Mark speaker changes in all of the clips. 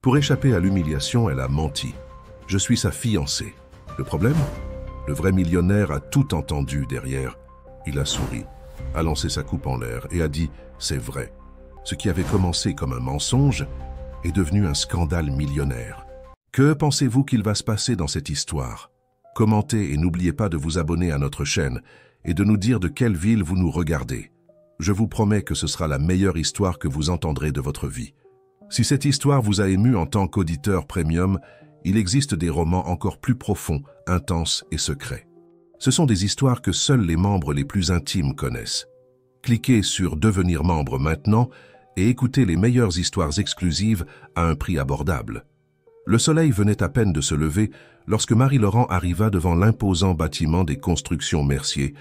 Speaker 1: Pour échapper à l'humiliation, elle a menti. Je suis sa fiancée. Le problème? Le vrai millionnaire a tout entendu derrière. Il a souri, a lancé sa coupe en l'air et a dit « c'est vrai ». Ce qui avait commencé comme un mensonge est devenu un scandale millionnaire. Que pensez-vous qu'il va se passer dans cette histoire? Commentez et n'oubliez pas de vous abonner à notre chaîne et de nous dire de quelle ville vous nous regardez. Je vous promets que ce sera la meilleure histoire que vous entendrez de votre vie. Si cette histoire vous a ému en tant qu'auditeur premium, il existe des romans encore plus profonds, intenses et secrets. Ce sont des histoires que seuls les membres les plus intimes connaissent. Cliquez sur « Devenir membre » maintenant et écoutez les meilleures histoires exclusives à un prix abordable. Le soleil venait à peine de se lever lorsque Marie-Laurent arriva devant l'imposant bâtiment des Constructions Mercier,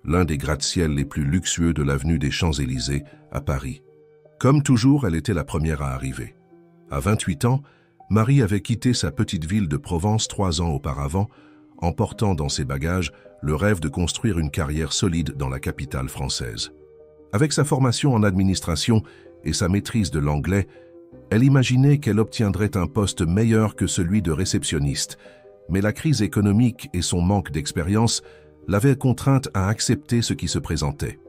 Speaker 1: l'un des gratte-ciels les plus luxueux de l'avenue des Champs-Élysées à Paris. Comme toujours, elle était la première à arriver. À 28 ans, Marie avait quitté sa petite ville de Provence 3 ans auparavant, emportant dans ses bagages le rêve de construire une carrière solide dans la capitale française. Avec sa formation en administration et sa maîtrise de l'anglais, elle imaginait qu'elle obtiendrait un poste meilleur que celui de réceptionniste, mais la crise économique et son manque d'expérience l'avaient contrainte à accepter ce qui se présentait.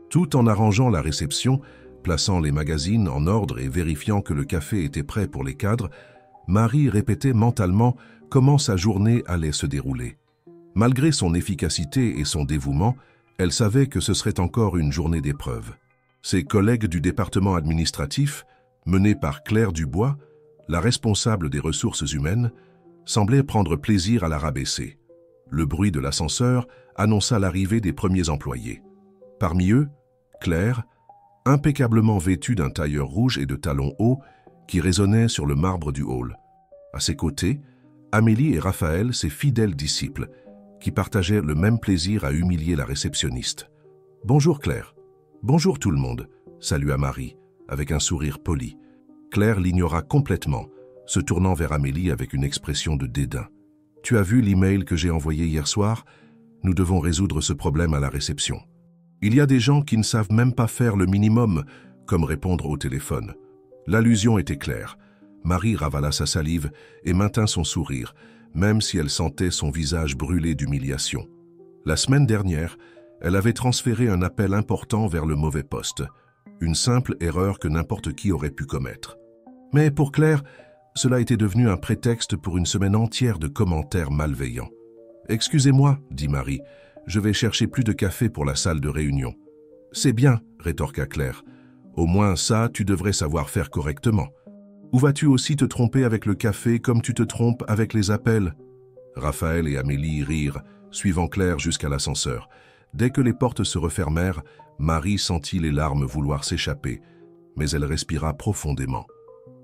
Speaker 1: Tout en arrangeant la réception, plaçant les magazines en ordre et vérifiant que le café était prêt pour les cadres, Marie répétait mentalement comment sa journée allait se dérouler. Malgré son efficacité et son dévouement, elle savait que ce serait encore une journée d'épreuve. Ses collègues du département administratif, menés par Claire Dubois, la responsable des ressources humaines, semblaient prendre plaisir à la rabaisser. Le bruit de l'ascenseur annonça l'arrivée des premiers employés. Parmi eux, Claire, impeccablement vêtue d'un tailleur rouge et de talons hauts qui résonnait sur le marbre du hall. À ses côtés, Amélie et Raphaël, ses fidèles disciples, qui partageaient le même plaisir à humilier la réceptionniste. « Bonjour Claire. »« Bonjour tout le monde », salua Marie, avec un sourire poli. Claire l'ignora complètement, se tournant vers Amélie avec une expression de dédain. « Tu as vu l'email que j'ai envoyé hier soir? Nous devons résoudre ce problème à la réception. » Il y a des gens qui ne savent même pas faire le minimum, comme répondre au téléphone. L'allusion était claire. Marie ravala sa salive et maintint son sourire, même si elle sentait son visage brûler d'humiliation. La semaine dernière, elle avait transféré un appel important vers le mauvais poste, une simple erreur que n'importe qui aurait pu commettre. Mais pour Claire, cela était devenu un prétexte pour une semaine entière de commentaires malveillants. « Excusez-moi, » dit Marie, « je vais chercher plus de café pour la salle de réunion. »« C'est bien, » rétorqua Claire. « Au moins ça, tu devrais savoir faire correctement. Ou vas-tu aussi te tromper avec le café comme tu te trompes avec les appels ?» Raphaël et Amélie rirent, suivant Claire jusqu'à l'ascenseur. Dès que les portes se refermèrent, Marie sentit les larmes vouloir s'échapper, mais elle respira profondément.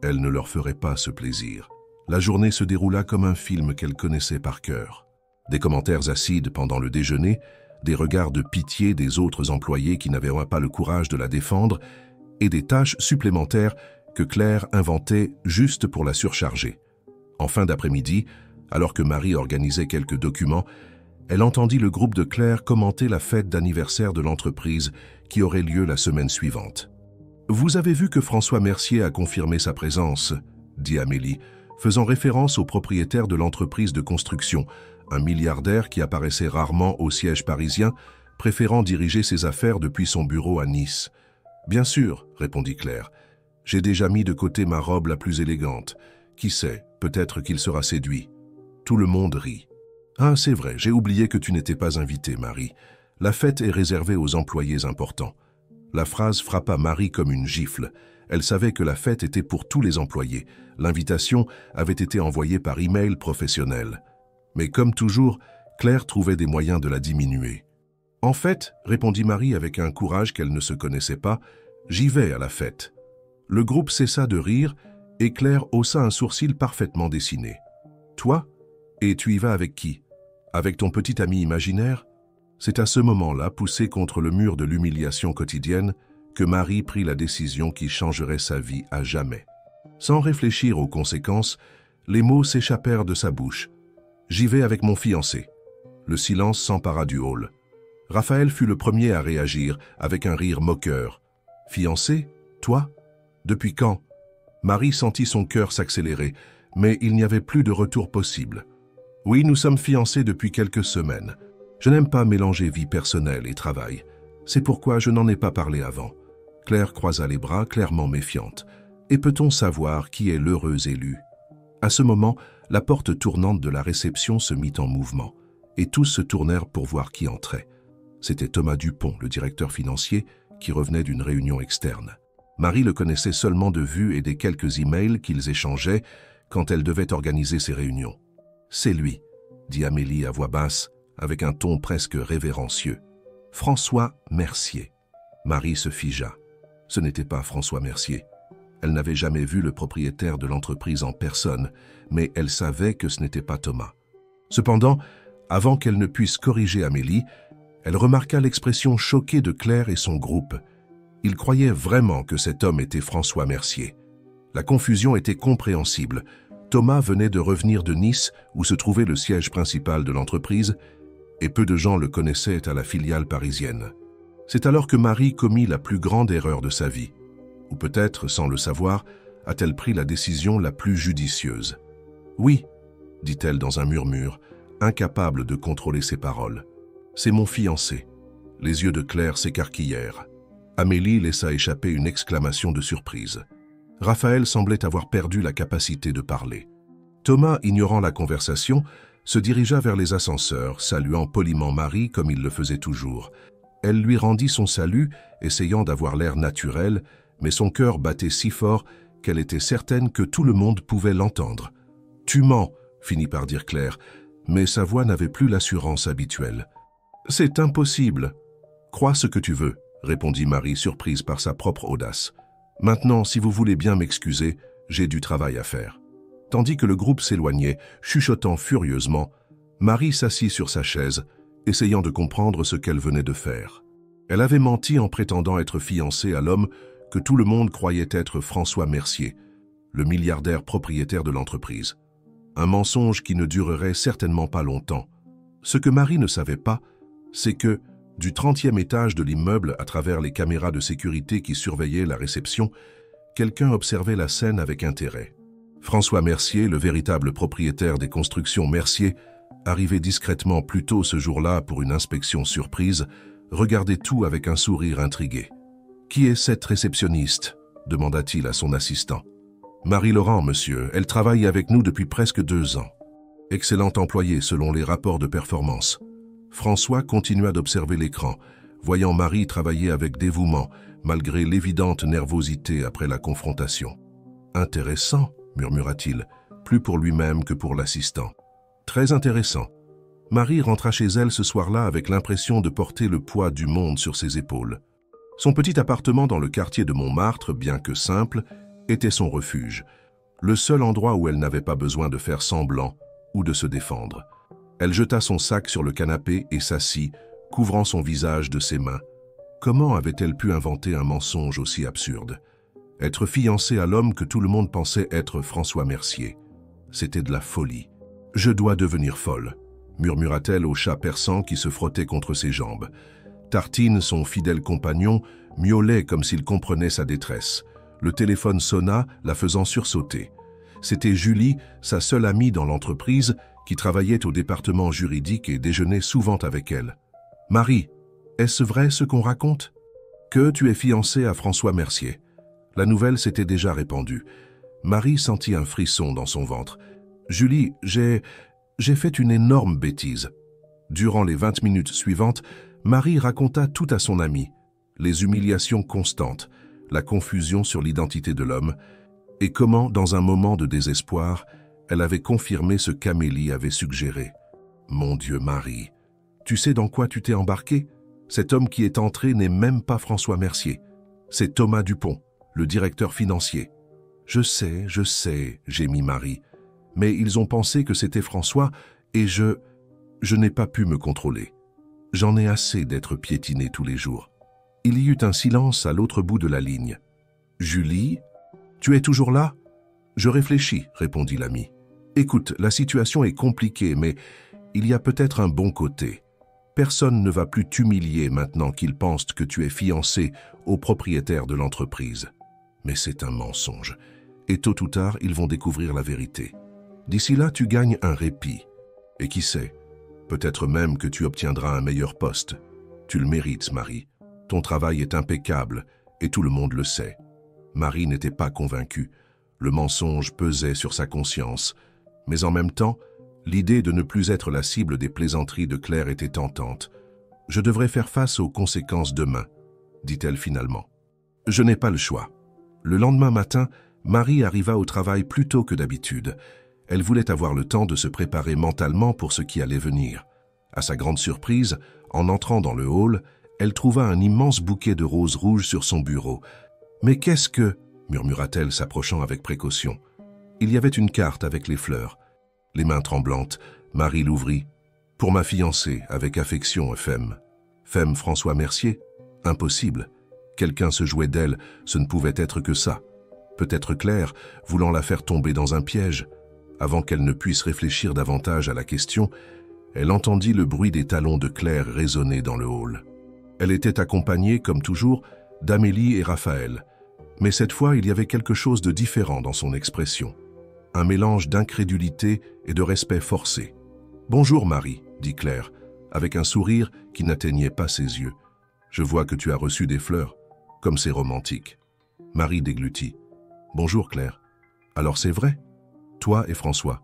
Speaker 1: Elle ne leur ferait pas ce plaisir. La journée se déroula comme un film qu'elle connaissait par cœur. Des commentaires acides pendant le déjeuner, des regards de pitié des autres employés qui n'avaient pas le courage de la défendre, et des tâches supplémentaires que Claire inventait juste pour la surcharger. En fin d'après-midi, alors que Marie organisait quelques documents, elle entendit le groupe de Claire commenter la fête d'anniversaire de l'entreprise qui aurait lieu la semaine suivante. « Vous avez vu que François Mercier a confirmé sa présence » dit Amélie, faisant référence au propriétaire de l'entreprise de construction, un milliardaire qui apparaissait rarement au siège parisien, préférant diriger ses affaires depuis son bureau à Nice. « Bien sûr, » répondit Claire. « J'ai déjà mis de côté ma robe la plus élégante. Qui sait, peut-être qu'il sera séduit. » Tout le monde rit. « Ah, c'est vrai, j'ai oublié que tu n'étais pas invitée, Marie. La fête est réservée aux employés importants. » La phrase frappa Marie comme une gifle. Elle savait que la fête était pour tous les employés. L'invitation avait été envoyée par email professionnel. Mais comme toujours, Claire trouvait des moyens de la diminuer. « En fait, » répondit Marie avec un courage qu'elle ne se connaissait pas, « j'y vais à la fête. » Le groupe cessa de rire et Claire haussa un sourcil parfaitement dessiné. « Toi? Et tu y vas avec qui? Avec ton petit ami imaginaire ?» C'est à ce moment-là, poussée contre le mur de l'humiliation quotidienne, que Marie prit la décision qui changerait sa vie à jamais. Sans réfléchir aux conséquences, les mots s'échappèrent de sa bouche. « J'y vais avec mon fiancé. » Le silence s'empara du hall. Raphaël fut le premier à réagir, avec un rire moqueur. « Fiancé? Toi? Depuis quand ?» Marie sentit son cœur s'accélérer, mais il n'y avait plus de retour possible. « Oui, nous sommes fiancés depuis quelques semaines. Je n'aime pas mélanger vie personnelle et travail. C'est pourquoi je n'en ai pas parlé avant. » Claire croisa les bras, clairement méfiante. « Et peut-on savoir qui est l'heureux élu ?» À ce moment, la porte tournante de la réception se mit en mouvement, et tous se tournèrent pour voir qui entrait. C'était Thomas Dupont, le directeur financier, qui revenait d'une réunion externe. Marie le connaissait seulement de vue et des quelques emails qu'ils échangeaient quand elle devait organiser ces réunions. « C'est lui », dit Amélie à voix basse, avec un ton presque révérencieux. « François Mercier. » Marie se figea. Ce n'était pas François Mercier. Elle n'avait jamais vu le propriétaire de l'entreprise en personne, mais elle savait que ce n'était pas Thomas. Cependant, avant qu'elle ne puisse corriger Amélie, elle remarqua l'expression choquée de Claire et son groupe. Ils croyaient vraiment que cet homme était François Mercier. La confusion était compréhensible. Thomas venait de revenir de Nice, où se trouvait le siège principal de l'entreprise, et peu de gens le connaissaient à la filiale parisienne. C'est alors que Marie commit la plus grande erreur de sa vie. Ou peut-être, sans le savoir, a-t-elle pris la décision la plus judicieuse. « Oui », dit-elle dans un murmure, incapable de contrôler ses paroles. « C'est mon fiancé. » Les yeux de Claire s'écarquillèrent. Amélie laissa échapper une exclamation de surprise. Raphaël semblait avoir perdu la capacité de parler. Thomas, ignorant la conversation, se dirigea vers les ascenseurs, saluant poliment Marie comme il le faisait toujours. Elle lui rendit son salut, essayant d'avoir l'air naturel, mais son cœur battait si fort qu'elle était certaine que tout le monde pouvait l'entendre. « Tu mens », finit par dire Claire, mais sa voix n'avait plus l'assurance habituelle. « C'est impossible. »« Crois ce que tu veux », répondit Marie, surprise par sa propre audace. « Maintenant, si vous voulez bien m'excuser, j'ai du travail à faire. » Tandis que le groupe s'éloignait, chuchotant furieusement, Marie s'assit sur sa chaise, essayant de comprendre ce qu'elle venait de faire. Elle avait menti en prétendant être fiancée à l'homme que tout le monde croyait être François Mercier, le milliardaire propriétaire de l'entreprise. Un mensonge qui ne durerait certainement pas longtemps. Ce que Marie ne savait pas, c'est que, du 30e étage de l'immeuble, à travers les caméras de sécurité qui surveillaient la réception, quelqu'un observait la scène avec intérêt. François Mercier, le véritable propriétaire des constructions Mercier, arrivé discrètement plus tôt ce jour-là pour une inspection surprise, regardait tout avec un sourire intrigué. « Qui est cette réceptionniste ?» demanda-t-il à son assistant. « Marie Laurent, monsieur. Elle travaille avec nous depuis presque 2 ans. Excellent employé selon les rapports de performance. » François continua d'observer l'écran, voyant Marie travailler avec dévouement, malgré l'évidente nervosité après la confrontation. « Intéressant », murmura-t-il, plus pour lui-même que pour l'assistant. « Très intéressant. » Marie rentra chez elle ce soir-là avec l'impression de porter le poids du monde sur ses épaules. Son petit appartement dans le quartier de Montmartre, bien que simple, était son refuge, le seul endroit où elle n'avait pas besoin de faire semblant ou de se défendre. Elle jeta son sac sur le canapé et s'assit, couvrant son visage de ses mains. Comment avait-elle pu inventer un mensonge aussi absurde? Être fiancée à l'homme que tout le monde pensait être François Mercier. C'était de la folie. « Je dois devenir folle », murmura-t-elle au chat persan qui se frottait contre ses jambes. Tartine, son fidèle compagnon, miaulait comme s'il comprenait sa détresse. Le téléphone sonna, la faisant sursauter. C'était Julie, sa seule amie dans l'entreprise, qui travaillait au département juridique et déjeunait souvent avec elle. « Marie, est-ce vrai ce qu'on raconte ? Que tu es fiancée à François Mercier. » La nouvelle s'était déjà répandue. Marie sentit un frisson dans son ventre. « Julie, j'ai fait une énorme bêtise. » Durant les 20 minutes suivantes, Marie raconta tout à son amie, les humiliations constantes, la confusion sur l'identité de l'homme, et comment, dans un moment de désespoir, elle avait confirmé ce qu'Amélie avait suggéré. « Mon Dieu, Marie, tu sais dans quoi tu t'es embarquée? Cet homme qui est entré n'est même pas François Mercier. C'est Thomas Dupont, le directeur financier. »« Je sais, » gémit Marie. « Mais ils ont pensé que c'était François et je n'ai pas pu me contrôler. J'en ai assez d'être piétinée tous les jours. » Il y eut un silence à l'autre bout de la ligne. « Julie, tu es toujours là ?»« Je réfléchis, » répondit l'ami. « Écoute, la situation est compliquée, mais il y a peut-être un bon côté. Personne ne va plus t'humilier maintenant qu'ils pensent que tu es fiancé au propriétaire de l'entreprise. Mais c'est un mensonge. et tôt ou tard, ils vont découvrir la vérité. D'ici là, tu gagnes un répit. Et qui sait, peut-être même que tu obtiendras un meilleur poste. Tu le mérites, Marie. Ton travail est impeccable, et tout le monde le sait. Marie n'était pas convaincue. Le mensonge pesait sur sa conscience. Mais en même temps, l'idée de ne plus être la cible des plaisanteries de Claire était tentante. « Je devrais faire face aux conséquences demain », dit-elle finalement. « Je n'ai pas le choix. » Le lendemain matin, Marie arriva au travail plus tôt que d'habitude. Elle voulait avoir le temps de se préparer mentalement pour ce qui allait venir. À sa grande surprise, en entrant dans le hall, elle trouva un immense bouquet de roses rouges sur son bureau. « Mais qu'est-ce que… » murmura-t-elle, s'approchant avec précaution. Il y avait une carte avec les fleurs. Les mains tremblantes, Marie l'ouvrit. « Pour ma fiancée, avec affection, Femme. »« Femme François Mercier ?» Impossible. Quelqu'un se jouait d'elle, ce ne pouvait être que ça. Peut-être Claire, voulant la faire tomber dans un piège. Avant qu'elle ne puisse réfléchir davantage à la question, elle entendit le bruit des talons de Claire résonner dans le hall. Elle était accompagnée, comme toujours, d'Amélie et Raphaël. Mais cette fois, il y avait quelque chose de différent dans son expression. Un mélange d'incrédulité et de respect forcé. « Bonjour Marie », dit Claire, avec un sourire qui n'atteignait pas ses yeux. « Je vois que tu as reçu des fleurs, comme c'est romantique. » Marie déglutit. « Bonjour Claire. Alors c'est vrai ? Toi et François. »«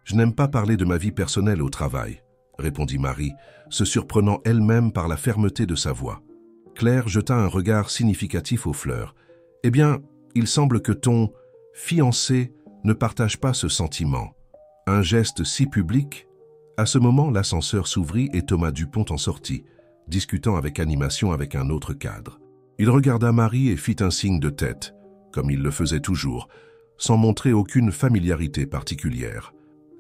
Speaker 1: Je n'aime pas parler de ma vie personnelle au travail, » répondit Marie, se surprenant elle-même par la fermeté de sa voix. Claire jeta un regard significatif aux fleurs. « Eh bien, il semble que ton fiancé ne partage pas ce sentiment. Un geste si public ?» À ce moment, l'ascenseur s'ouvrit et Thomas Dupont en sortit, discutant avec animation avec un autre cadre. Il regarda Marie et fit un signe de tête, comme il le faisait toujours, sans montrer aucune familiarité particulière.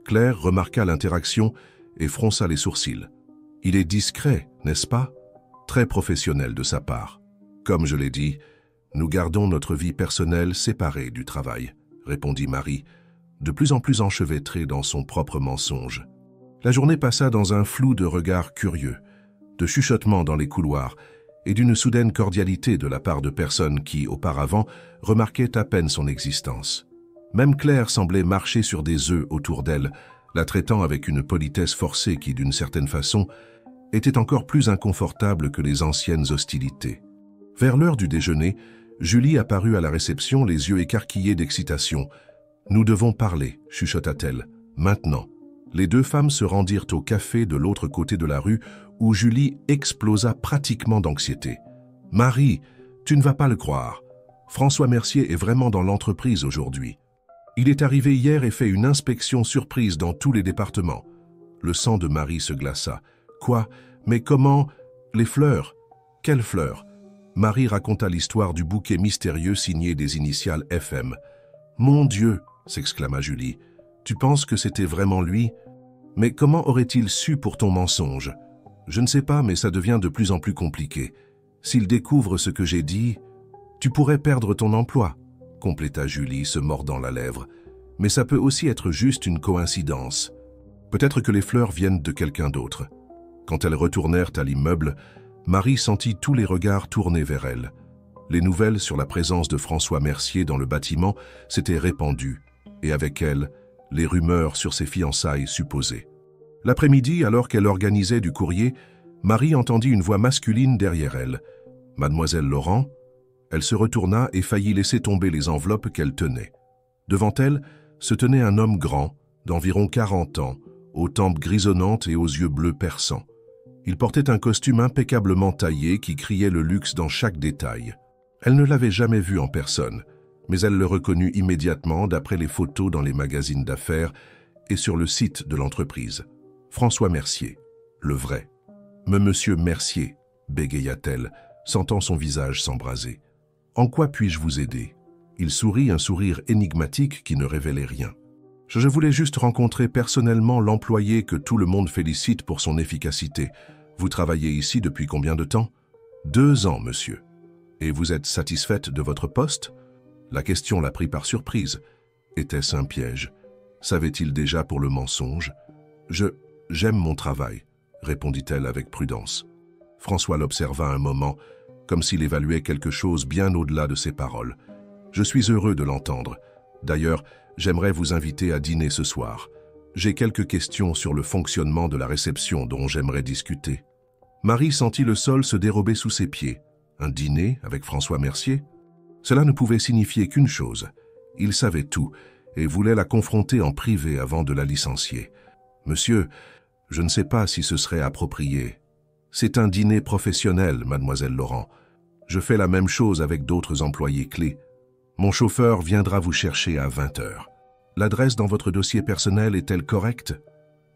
Speaker 1: Claire remarqua l'interaction et fronça les sourcils. « Il est discret, n'est-ce pas ? Très professionnel de sa part. Comme je l'ai dit, nous gardons notre vie personnelle séparée du travail, » répondit Marie, de plus en plus enchevêtrée dans son propre mensonge. La journée passa dans un flou de regards curieux, de chuchotements dans les couloirs et d'une soudaine cordialité de la part de personnes qui, auparavant, remarquaient à peine son existence. Même Claire semblait marcher sur des œufs autour d'elle, la traitant avec une politesse forcée qui, d'une certaine façon, était encore plus inconfortable que les anciennes hostilités. Vers l'heure du déjeuner, Julie apparut à la réception, les yeux écarquillés d'excitation. « Nous devons parler », chuchota-t-elle, « maintenant ». Les deux femmes se rendirent au café de l'autre côté de la rue où Julie explosa pratiquement d'anxiété. « Marie, tu ne vas pas le croire. François Mercier est vraiment dans l'entreprise aujourd'hui. Il est arrivé hier et fait une inspection surprise dans tous les départements. » Le sang de Marie se glaça. « Quoi? Mais comment? Les fleurs? Quelles fleurs ?» Marie raconta l'histoire du bouquet mystérieux signé des initiales FM. « Mon Dieu !» s'exclama Julie. « Tu penses que c'était vraiment lui? Mais comment aurait-il su pour ton mensonge? Je ne sais pas, mais ça devient de plus en plus compliqué. S'il découvre ce que j'ai dit, tu pourrais perdre ton emploi, » compléta Julie, se mordant la lèvre. « Mais ça peut aussi être juste une coïncidence. Peut-être que les fleurs viennent de quelqu'un d'autre. » Quand elles retournèrent à l'immeuble, Marie sentit tous les regards tournés vers elle. Les nouvelles sur la présence de François Mercier dans le bâtiment s'étaient répandues, et avec elles, les rumeurs sur ses fiançailles supposées. L'après-midi, alors qu'elle organisait du courrier, Marie entendit une voix masculine derrière elle. « Mademoiselle Laurent ?» Elle se retourna et faillit laisser tomber les enveloppes qu'elle tenait. Devant elle se tenait un homme grand, d'environ 40 ans, aux tempes grisonnantes et aux yeux bleus perçants. Il portait un costume impeccablement taillé qui criait le luxe dans chaque détail. Elle ne l'avait jamais vu en personne, mais elle le reconnut immédiatement d'après les photos dans les magazines d'affaires et sur le site de l'entreprise. François Mercier, le vrai. « Mais monsieur Mercier », bégaya-t-elle, sentant son visage s'embraser. « En quoi puis-je vous aider ?» Il sourit, un sourire énigmatique qui ne révélait rien. « Je voulais juste rencontrer personnellement l'employé que tout le monde félicite pour son efficacité. Vous travaillez ici depuis combien de temps ? » « 2 ans, monsieur. » « Et vous êtes satisfaite de votre poste ? » La question la prit par surprise. Était-ce un piège? Savait-il déjà pour le mensonge? « J'aime mon travail, » répondit-elle avec prudence. François l'observa un moment, comme s'il évaluait quelque chose bien au-delà de ses paroles. « Je suis heureux de l'entendre. D'ailleurs, j'aimerais vous inviter à dîner ce soir. J'ai quelques questions sur le fonctionnement de la réception dont j'aimerais discuter. » Marie sentit le sol se dérober sous ses pieds. Un dîner avec François Mercier? Cela ne pouvait signifier qu'une chose. Il savait tout et voulait la confronter en privé avant de la licencier. « Monsieur, je ne sais pas si ce serait approprié. C'est un dîner professionnel, mademoiselle Laurent. Je fais la même chose avec d'autres employés clés. Mon chauffeur viendra vous chercher à 20 heures. L'adresse dans votre dossier personnel est-elle correcte? »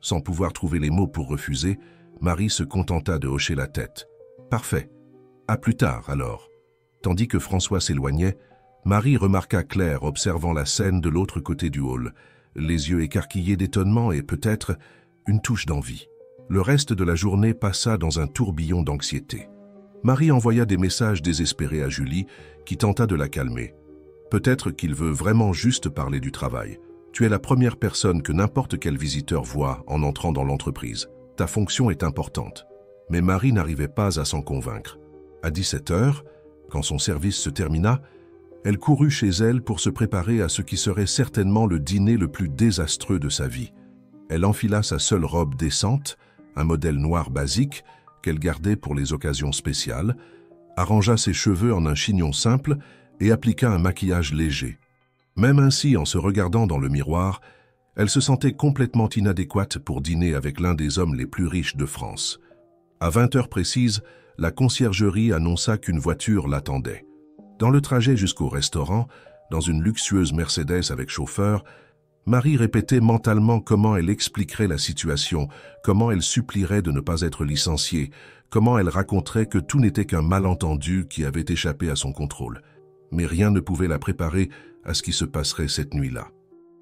Speaker 1: Sans pouvoir trouver les mots pour refuser, Marie se contenta de hocher la tête. « Parfait. À plus tard, alors. » Tandis que François s'éloignait, Marie remarqua Claire observant la scène de l'autre côté du hall, les yeux écarquillés d'étonnement et peut-être une touche d'envie. Le reste de la journée passa dans un tourbillon d'anxiété. Marie envoya des messages désespérés à Julie, qui tenta de la calmer. « Peut-être qu'il veut vraiment juste parler du travail. Tu es la première personne que n'importe quel visiteur voit en entrant dans l'entreprise. Ta fonction est importante. » Mais Marie n'arrivait pas à s'en convaincre. À 17 heures, quand son service se termina, elle courut chez elle pour se préparer à ce qui serait certainement le dîner le plus désastreux de sa vie. Elle enfila sa seule robe décente, un modèle noir basique qu'elle gardait pour les occasions spéciales, arrangea ses cheveux en un chignon simple et appliqua un maquillage léger. Même ainsi, en se regardant dans le miroir, elle se sentait complètement inadéquate pour dîner avec l'un des hommes les plus riches de France. À 20 heures précises, la conciergerie annonça qu'une voiture l'attendait. Dans le trajet jusqu'au restaurant, dans une luxueuse Mercedes avec chauffeur, Marie répétait mentalement comment elle expliquerait la situation, comment elle supplierait de ne pas être licenciée, comment elle raconterait que tout n'était qu'un malentendu qui avait échappé à son contrôle. Mais rien ne pouvait la préparer à ce qui se passerait cette nuit-là.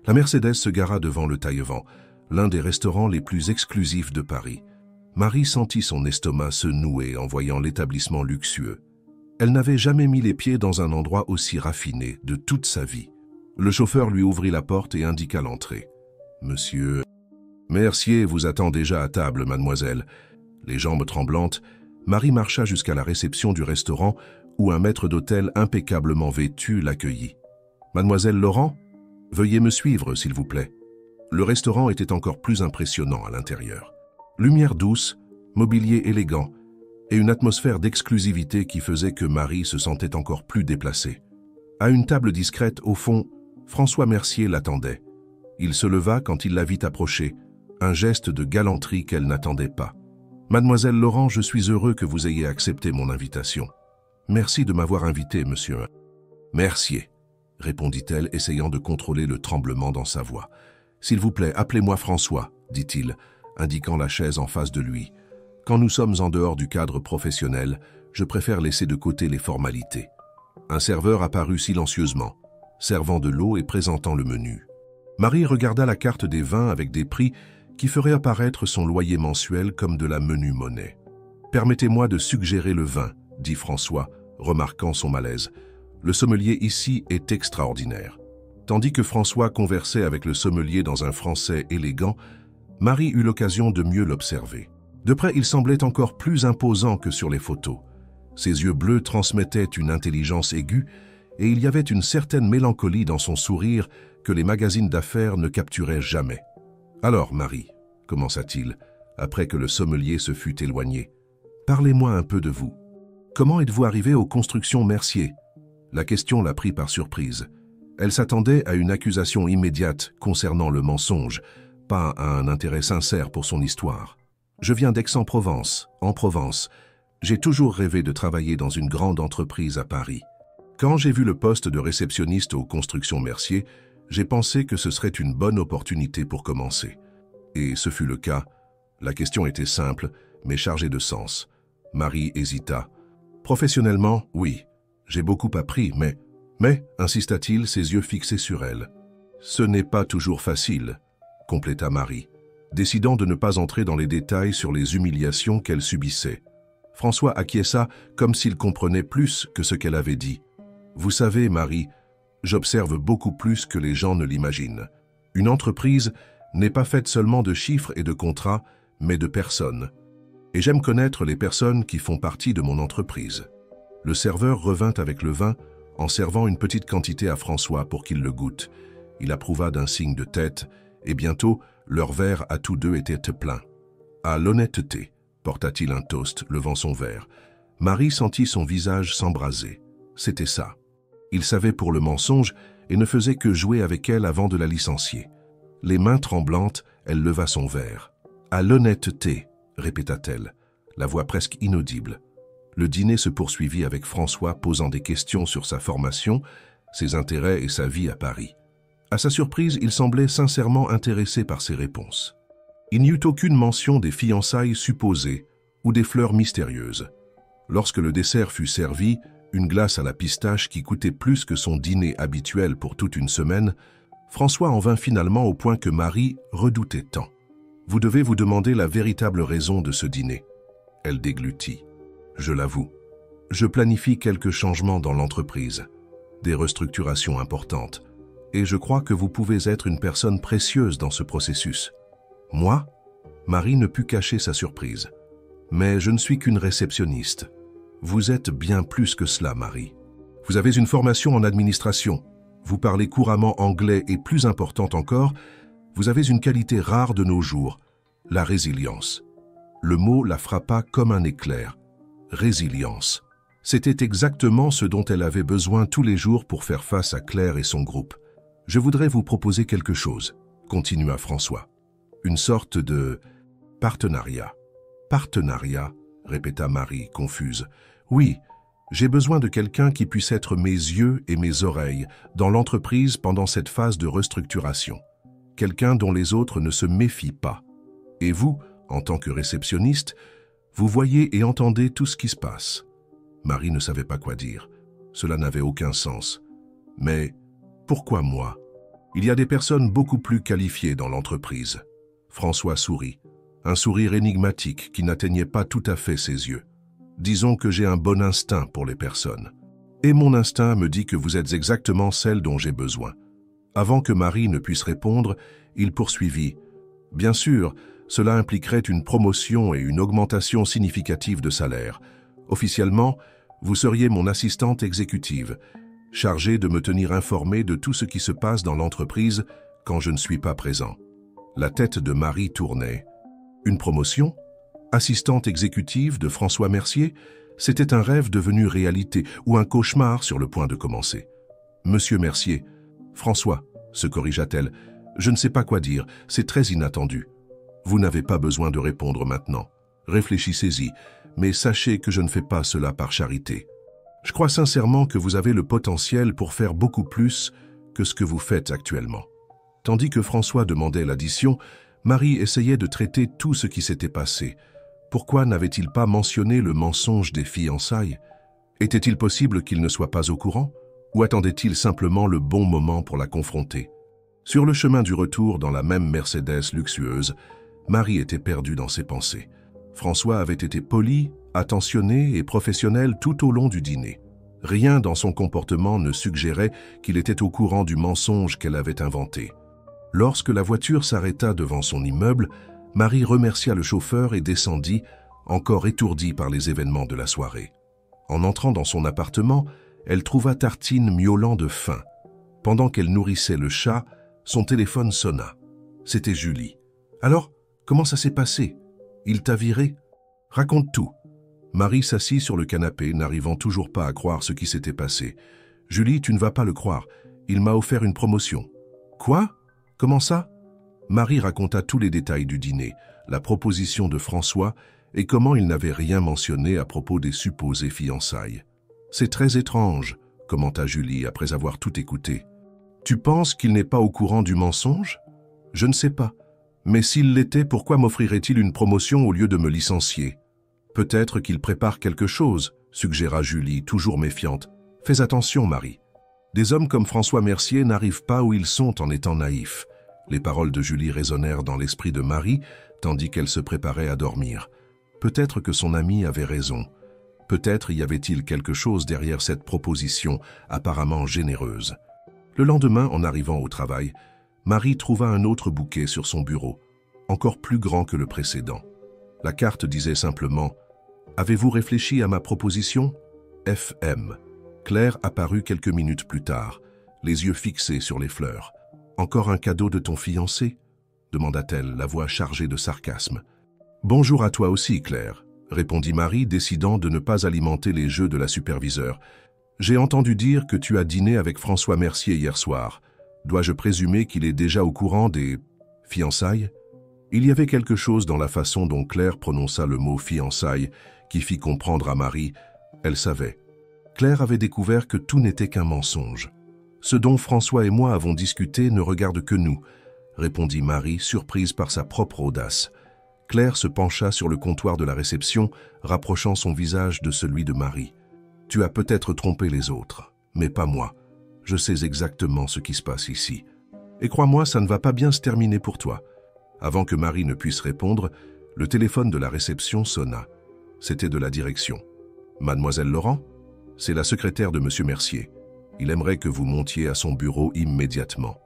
Speaker 1: La Mercedes se gara devant le Taillevent, l'un des restaurants les plus exclusifs de Paris. Marie sentit son estomac se nouer en voyant l'établissement luxueux. Elle n'avait jamais mis les pieds dans un endroit aussi raffiné de toute sa vie. Le chauffeur lui ouvrit la porte et indiqua l'entrée. « Monsieur Mercier vous attend déjà à table, mademoiselle. » Les jambes tremblantes, Marie marcha jusqu'à la réception du restaurant où un maître d'hôtel impeccablement vêtu l'accueillit. « Mademoiselle Laurent, veuillez me suivre, s'il vous plaît. » Le restaurant était encore plus impressionnant à l'intérieur. Lumière douce, mobilier élégant et une atmosphère d'exclusivité qui faisait que Marie se sentait encore plus déplacée. À une table discrète, au fond, François Mercier l'attendait. Il se leva quand il la vit approcher, un geste de galanterie qu'elle n'attendait pas. « Mademoiselle Laurent, je suis heureux que vous ayez accepté mon invitation. Merci de m'avoir invité, monsieur. »« Mercier, » répondit-elle, essayant de contrôler le tremblement dans sa voix. « S'il vous plaît, appelez-moi François, » dit-il, indiquant la chaise en face de lui. « Quand nous sommes en dehors du cadre professionnel, je préfère laisser de côté les formalités. » Un serveur apparut silencieusement, servant de l'eau et présentant le menu. Marie regarda la carte des vins avec des prix qui feraient apparaître son loyer mensuel comme de la menue monnaie. « Permettez-moi de suggérer le vin, » dit François, remarquant son malaise. « Le sommelier ici est extraordinaire. » Tandis que François conversait avec le sommelier dans un français élégant, Marie eut l'occasion de mieux l'observer. De près, il semblait encore plus imposant que sur les photos. Ses yeux bleus transmettaient une intelligence aiguë et il y avait une certaine mélancolie dans son sourire que les magazines d'affaires ne capturaient jamais. « Alors, Marie, » commença-t-il, après que le sommelier se fut éloigné, « parlez-moi un peu de vous. Comment êtes-vous arrivée aux constructions Mercier ?» La question la prit par surprise. Elle s'attendait à une accusation immédiate concernant le mensonge, pas à un intérêt sincère pour son histoire. « Je viens d'Aix-en-Provence, en Provence. J'ai toujours rêvé de travailler dans une grande entreprise à Paris. Quand j'ai vu le poste de réceptionniste aux constructions Mercier, j'ai pensé que ce serait une bonne opportunité pour commencer. Et ce fut le cas. La question était simple, mais chargée de sens. » Marie hésita. « Professionnellement, oui. J'ai beaucoup appris, mais, insista-t-il, ses yeux fixés sur elle. « Ce n'est pas toujours facile, » compléta Marie, décidant de ne pas entrer dans les détails sur les humiliations qu'elle subissait. François acquiesça comme s'il comprenait plus que ce qu'elle avait dit. « Vous savez, Marie, j'observe beaucoup plus que les gens ne l'imaginent. Une entreprise n'est pas faite seulement de chiffres et de contrats, mais de personnes. Et j'aime connaître les personnes qui font partie de mon entreprise. » Le serveur revint avec le vin en servant une petite quantité à François pour qu'il le goûte, Il approuva d'un signe de tête, et bientôt, leur verre à tous deux était plein. « À l'honnêteté », porta-t-il un toast, levant son verre. Marie sentit son visage s'embraser. C'était ça. Il savait pour le mensonge et ne faisait que jouer avec elle avant de la licencier. Les mains tremblantes, elle leva son verre. « À l'honnêteté », répéta-t-elle, la voix presque inaudible. Le dîner se poursuivit avec François posant des questions sur sa formation, ses intérêts et sa vie à Paris. À sa surprise, il semblait sincèrement intéressé par ses réponses. Il n'y eut aucune mention des fiançailles supposées ou des fleurs mystérieuses. Lorsque le dessert fut servi, une glace à la pistache qui coûtait plus que son dîner habituel pour toute une semaine, François en vint finalement au point que Marie redoutait tant. « Vous devez vous demander la véritable raison de ce dîner. » Elle déglutit. « Je l'avoue, je planifie quelques changements dans l'entreprise, des restructurations importantes, et je crois que vous pouvez être une personne précieuse dans ce processus. » Moi, Marie ne put cacher sa surprise. « Mais je ne suis qu'une réceptionniste. Vous êtes bien plus que cela, Marie. Vous avez une formation en administration. Vous parlez couramment anglais et, plus importante encore, vous avez une qualité rare de nos jours, la résilience. » Le mot la frappa comme un éclair. Résilience. C'était exactement ce dont elle avait besoin tous les jours pour faire face à Claire et son groupe. « Je voudrais vous proposer quelque chose, » continua François. « Une sorte de partenariat. »« Partenariat ?» répéta Marie, confuse. « Oui, j'ai besoin de quelqu'un qui puisse être mes yeux et mes oreilles dans l'entreprise pendant cette phase de restructuration. Quelqu'un dont les autres ne se méfient pas. Et vous, en tant que réceptionniste, vous voyez et entendez tout ce qui se passe. » Marie ne savait pas quoi dire. Cela n'avait aucun sens. Mais pourquoi moi? Il y a des personnes beaucoup plus qualifiées dans l'entreprise. François sourit, un sourire énigmatique qui n'atteignait pas tout à fait ses yeux. Disons que j'ai un bon instinct pour les personnes. Et mon instinct me dit que vous êtes exactement celle dont j'ai besoin. Avant que Marie ne puisse répondre, il poursuivit. Bien sûr, cela impliquerait une promotion et une augmentation significative de salaire. Officiellement, vous seriez mon assistante exécutive, chargée de me tenir informée de tout ce qui se passe dans l'entreprise quand je ne suis pas présent. La tête de Marie tournait. Une promotion? Assistante exécutive de François Mercier? C'était un rêve devenu réalité ou un cauchemar sur le point de commencer. Monsieur Mercier, François, se corrigea-t-elle, je ne sais pas quoi dire, c'est très inattendu. Vous n'avez pas besoin de répondre maintenant. Réfléchissez-y, mais sachez que je ne fais pas cela par charité. Je crois sincèrement que vous avez le potentiel pour faire beaucoup plus que ce que vous faites actuellement. Tandis que François demandait l'addition, Marie essayait de traiter tout ce qui s'était passé. Pourquoi n'avait-il pas mentionné le mensonge des fiançailles? Était-il possible qu'il ne soit pas au courant? Ou attendait-il simplement le bon moment pour la confronter? Sur le chemin du retour dans la même Mercedes luxueuse, Marie était perdue dans ses pensées. François avait été poli, attentionné et professionnel tout au long du dîner. Rien dans son comportement ne suggérait qu'il était au courant du mensonge qu'elle avait inventé. Lorsque la voiture s'arrêta devant son immeuble, Marie remercia le chauffeur et descendit, encore étourdie par les événements de la soirée. En entrant dans son appartement, elle trouva Tartine miaulant de faim. Pendant qu'elle nourrissait le chat, son téléphone sonna. C'était Julie. « Alors, comment ça s'est passé? Il t'a viré? Raconte tout. » Marie s'assit sur le canapé, n'arrivant toujours pas à croire ce qui s'était passé. « Julie, tu ne vas pas le croire. Il m'a offert une promotion. »« Quoi? Comment ça ?» Marie raconta tous les détails du dîner, la proposition de François et comment il n'avait rien mentionné à propos des supposées fiançailles. « C'est très étrange, » commenta Julie après avoir tout écouté. « Tu penses qu'il n'est pas au courant du mensonge? Je ne sais pas. Mais s'il l'était, pourquoi m'offrirait-il une promotion au lieu de me licencier? Peut-être qu'il prépare quelque chose, suggéra Julie, toujours méfiante. Fais attention, Marie. Des hommes comme François Mercier n'arrivent pas où ils sont en étant naïfs. Les paroles de Julie résonnèrent dans l'esprit de Marie, tandis qu'elle se préparait à dormir. Peut-être que son amie avait raison. Peut-être y avait-il quelque chose derrière cette proposition apparemment généreuse. Le lendemain, en arrivant au travail, Marie trouva un autre bouquet sur son bureau, encore plus grand que le précédent. La carte disait simplement « Avez-vous réfléchi à ma proposition? FM ». Claire apparut quelques minutes plus tard, les yeux fixés sur les fleurs. Encore un cadeau de ton fiancé ?» demanda-t-elle, la voix chargée de sarcasme. « Bonjour à toi aussi, Claire », répondit Marie, décidant de ne pas alimenter les jeux de la superviseure. « J'ai entendu dire que tu as dîné avec François Mercier hier soir. Dois-je présumer qu'il est déjà au courant des fiançailles ?» Il y avait quelque chose dans la façon dont Claire prononça le mot « fiançailles » qui fit comprendre à Marie. Elle savait. Claire avait découvert que tout n'était qu'un mensonge. « Ce dont François et moi avons discuté ne regarde que nous », répondit Marie, surprise par sa propre audace. Claire se pencha sur le comptoir de la réception, rapprochant son visage de celui de Marie. « Tu as peut-être trompé les autres, mais pas moi. Je sais exactement ce qui se passe ici. Et crois-moi, ça ne va pas bien se terminer pour toi. » Avant que Marie ne puisse répondre, le téléphone de la réception sonna. C'était de la direction. « Mademoiselle Laurent, c'est la secrétaire de Monsieur Mercier. Il aimerait que vous montiez à son bureau immédiatement. »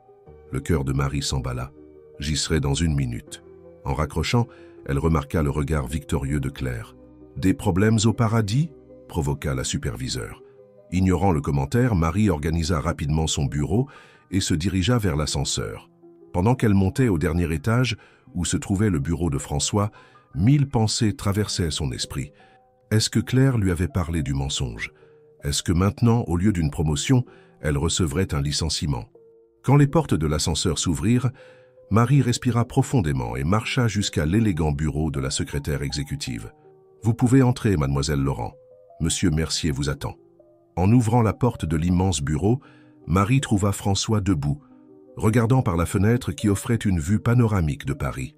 Speaker 1: Le cœur de Marie s'emballa. « J'y serai dans 1 minute. » En raccrochant, elle remarqua le regard victorieux de Claire. « Des problèmes au paradis ?» provoqua la superviseure. Ignorant le commentaire, Marie organisa rapidement son bureau et se dirigea vers l'ascenseur. Pendant qu'elle montait au dernier étage, où se trouvait le bureau de François, 1000 pensées traversaient son esprit. Est-ce que Claire lui avait parlé du mensonge? Est-ce que maintenant, au lieu d'une promotion, elle recevrait un licenciement? Quand les portes de l'ascenseur s'ouvrirent, Marie respira profondément et marcha jusqu'à l'élégant bureau de la secrétaire exécutive. « Vous pouvez entrer, mademoiselle Laurent. Monsieur Mercier vous attend. » En ouvrant la porte de l'immense bureau, Marie trouva François debout, regardant par la fenêtre qui offrait une vue panoramique de Paris.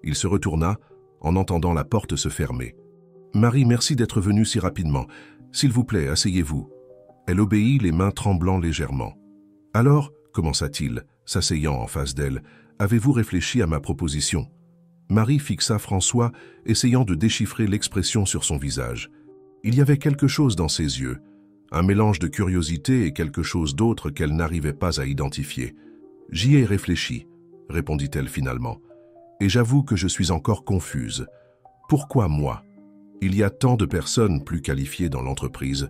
Speaker 1: Il se retourna en entendant la porte se fermer. « Marie, merci d'être venue si rapidement. S'il vous plaît, asseyez-vous. » Elle obéit, les mains tremblant légèrement. « Alors, commença-t-il, s'asseyant en face d'elle, avez-vous réfléchi à ma proposition ?» Marie fixa François, essayant de déchiffrer l'expression sur son visage. Il y avait quelque chose dans ses yeux, un mélange de curiosité et quelque chose d'autre qu'elle n'arrivait pas à identifier. « J'y ai réfléchi, » répondit-elle finalement, « et j'avoue que je suis encore confuse. Pourquoi moi? Il y a tant de personnes plus qualifiées dans l'entreprise. »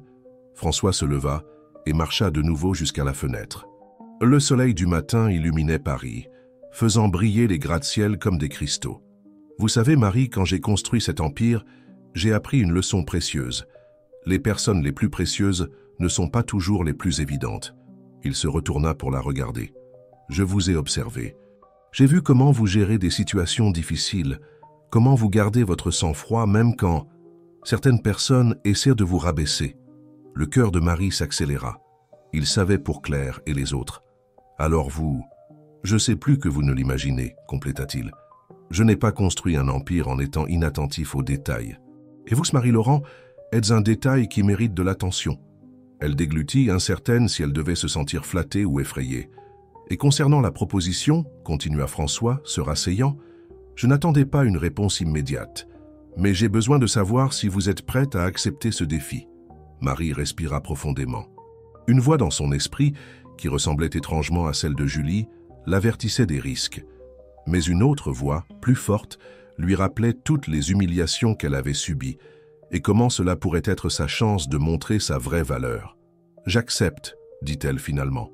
Speaker 1: François se leva et marcha de nouveau jusqu'à la fenêtre. Le soleil du matin illuminait Paris, faisant briller les gratte-ciel comme des cristaux. « Vous savez, Marie, quand j'ai construit cet empire, j'ai appris une leçon précieuse. Les personnes les plus précieuses ne sont pas toujours les plus évidentes. » Il se retourna pour la regarder. « Je vous ai observé. J'ai vu comment vous gérez des situations difficiles, comment vous gardez votre sang-froid même quand certaines personnes essaient de vous rabaisser. » Le cœur de Marie s'accéléra. Il savait pour Claire et les autres. « Alors vous, je sais plus que vous ne l'imaginez, » compléta-t-il. « Je n'ai pas construit un empire en étant inattentif aux détails. Et vous, Marie-Laurent, êtes un détail qui mérite de l'attention. » Elle déglutit, incertaine si elle devait se sentir flattée ou effrayée. « Et concernant la proposition, » continua François, se rasseyant, « je n'attendais pas une réponse immédiate, mais j'ai besoin de savoir si vous êtes prête à accepter ce défi. » Marie respira profondément. Une voix dans son esprit, qui ressemblait étrangement à celle de Julie, l'avertissait des risques. Mais une autre voix, plus forte, lui rappelait toutes les humiliations qu'elle avait subies et comment cela pourrait être sa chance de montrer sa vraie valeur. « J'accepte, » dit-elle finalement.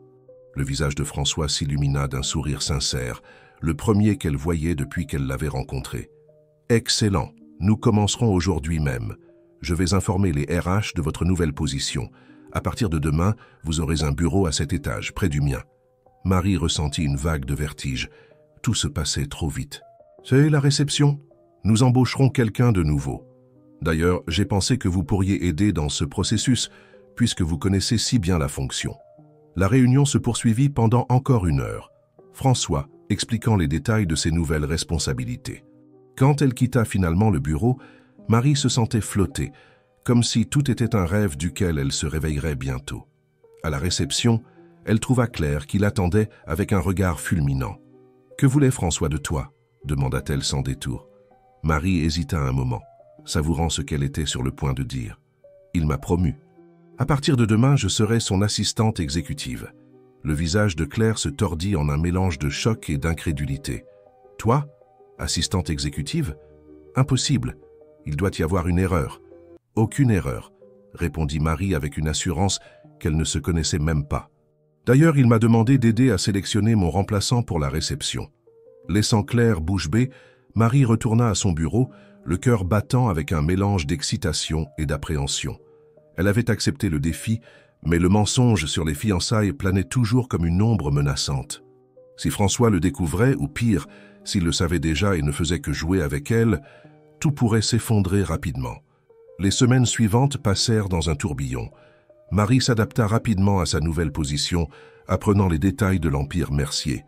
Speaker 1: Le visage de François s'illumina d'un sourire sincère, le premier qu'elle voyait depuis qu'elle l'avait rencontré. « Excellent, nous commencerons aujourd'hui même. Je vais informer les RH de votre nouvelle position. À partir de demain, vous aurez un bureau à cet étage, près du mien. » Marie ressentit une vague de vertige. Tout se passait trop vite. « C'est la réception. Nous embaucherons quelqu'un de nouveau. D'ailleurs, j'ai pensé que vous pourriez aider dans ce processus, puisque vous connaissez si bien la fonction. » La réunion se poursuivit pendant encore 1 heure, François expliquant les détails de ses nouvelles responsabilités. Quand elle quitta finalement le bureau, Marie se sentait flotter, comme si tout était un rêve duquel elle se réveillerait bientôt. À la réception, elle trouva Claire qui l'attendait avec un regard fulminant. « Que voulait François de toi ?» demanda-t-elle sans détour. Marie hésita un moment, savourant ce qu'elle était sur le point de dire. « Il m'a promu. À partir de demain, je serai son assistante exécutive. » Le visage de Claire se tordit en un mélange de choc et d'incrédulité. « Toi, assistante exécutive? Impossible. Il doit y avoir une erreur. »« Aucune erreur, » répondit Marie avec une assurance qu'elle ne se connaissait même pas. D'ailleurs, il m'a demandé d'aider à sélectionner mon remplaçant pour la réception. » Laissant Claire bouche bée, Marie retourna à son bureau, le cœur battant avec un mélange d'excitation et d'appréhension. Elle avait accepté le défi, mais le mensonge sur les fiançailles planait toujours comme une ombre menaçante. Si François le découvrait, ou pire, s'il le savait déjà et ne faisait que jouer avec elle, tout pourrait s'effondrer rapidement. Les semaines suivantes passèrent dans un tourbillon. Marie s'adapta rapidement à sa nouvelle position, apprenant les détails de l'empire Mercier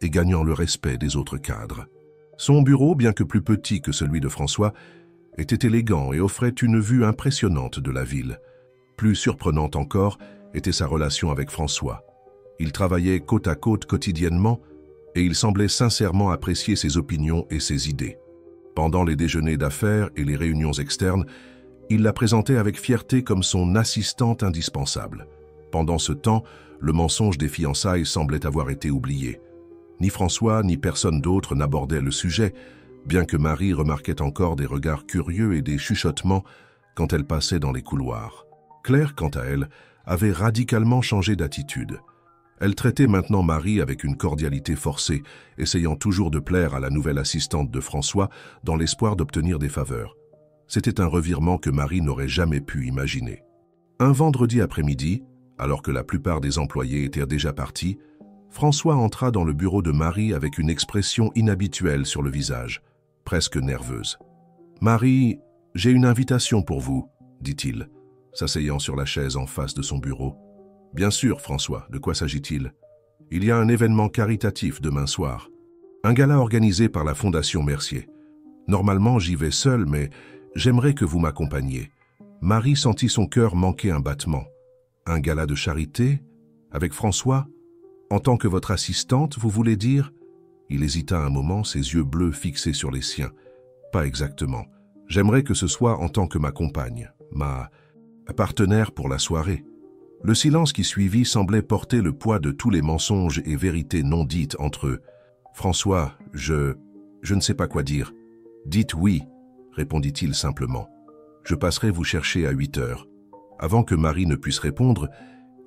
Speaker 1: et gagnant le respect des autres cadres. Son bureau, bien que plus petit que celui de François, était élégant et offrait une vue impressionnante de la ville. Plus surprenante encore était sa relation avec François. Ils travaillaient côte à côte quotidiennement et il semblait sincèrement apprécier ses opinions et ses idées. Pendant les déjeuners d'affaires et les réunions externes, il la présentait avec fierté comme son assistante indispensable. Pendant ce temps, le mensonge des fiançailles semblait avoir été oublié. Ni François ni personne d'autre n'abordait le sujet, bien que Marie remarquait encore des regards curieux et des chuchotements quand elle passait dans les couloirs. Claire, quant à elle, avait radicalement changé d'attitude. Elle traitait maintenant Marie avec une cordialité forcée, essayant toujours de plaire à la nouvelle assistante de François dans l'espoir d'obtenir des faveurs. C'était un revirement que Marie n'aurait jamais pu imaginer. Un vendredi après-midi, alors que la plupart des employés étaient déjà partis, François entra dans le bureau de Marie avec une expression inhabituelle sur le visage, presque nerveuse. « Marie, j'ai une invitation pour vous, » dit-il, s'asseyant sur la chaise en face de son bureau. « Bien sûr, François, de quoi s'agit-il ? Il y a un événement caritatif demain soir. Un gala organisé par la Fondation Mercier. Normalement, j'y vais seul, mais j'aimerais que vous m'accompagniez. » Marie sentit son cœur manquer un battement. « Un gala de charité ? Avec François ? En tant que votre assistante, vous voulez dire ?» Il hésita un moment, ses yeux bleus fixés sur les siens. « Pas exactement. J'aimerais que ce soit en tant que ma compagne, ma partenaire pour la soirée. » Le silence qui suivit semblait porter le poids de tous les mensonges et vérités non dites entre eux. « François, je ne sais pas quoi dire. »« Dites oui, » répondit-il simplement. « Je passerai vous chercher à 8 heures. » Avant que Marie ne puisse répondre,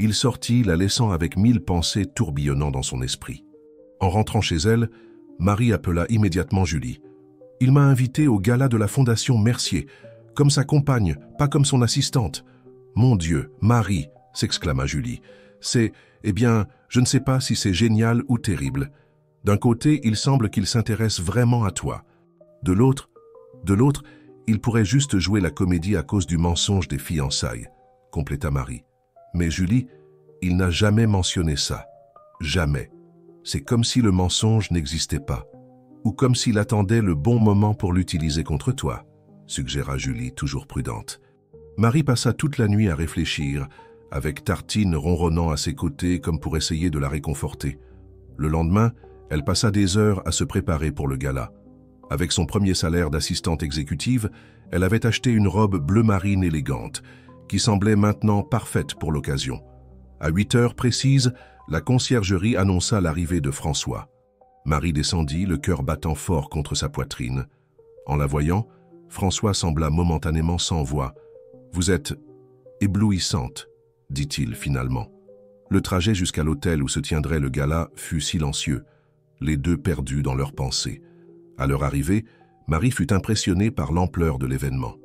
Speaker 1: il sortit, la laissant avec 1000 pensées tourbillonnant dans son esprit. En rentrant chez elle, Marie appela immédiatement Julie. « Il m'a invité au gala de la Fondation Mercier, comme sa compagne, pas comme son assistante. »« Mon Dieu, Marie !» s'exclama Julie. « C'est, eh bien, je ne sais pas si c'est génial ou terrible. D'un côté, il semble qu'il s'intéresse vraiment à toi. De l'autre, il pourrait juste jouer la comédie à cause du mensonge des fiançailles, » compléta Marie. Mais Julie, il n'a jamais mentionné ça. Jamais. C'est comme si le mensonge n'existait pas. Ou comme s'il attendait le bon moment pour l'utiliser contre toi, suggéra Julie, toujours prudente. Marie passa toute la nuit à réfléchir, avec Tartine ronronnant à ses côtés comme pour essayer de la réconforter. Le lendemain, elle passa des heures à se préparer pour le gala. Avec son premier salaire d'assistante exécutive, elle avait acheté une robe bleu marine élégante, qui semblait maintenant parfaite pour l'occasion. À 8 heures précises, la conciergerie annonça l'arrivée de François. Marie descendit, le cœur battant fort contre sa poitrine. En la voyant, François sembla momentanément sans voix. « Vous êtes éblouissante », dit-il finalement. Le trajet jusqu'à l'hôtel où se tiendrait le gala fut silencieux, les deux perdus dans leurs pensées. À leur arrivée, Marie fut impressionnée par l'ampleur de l'événement.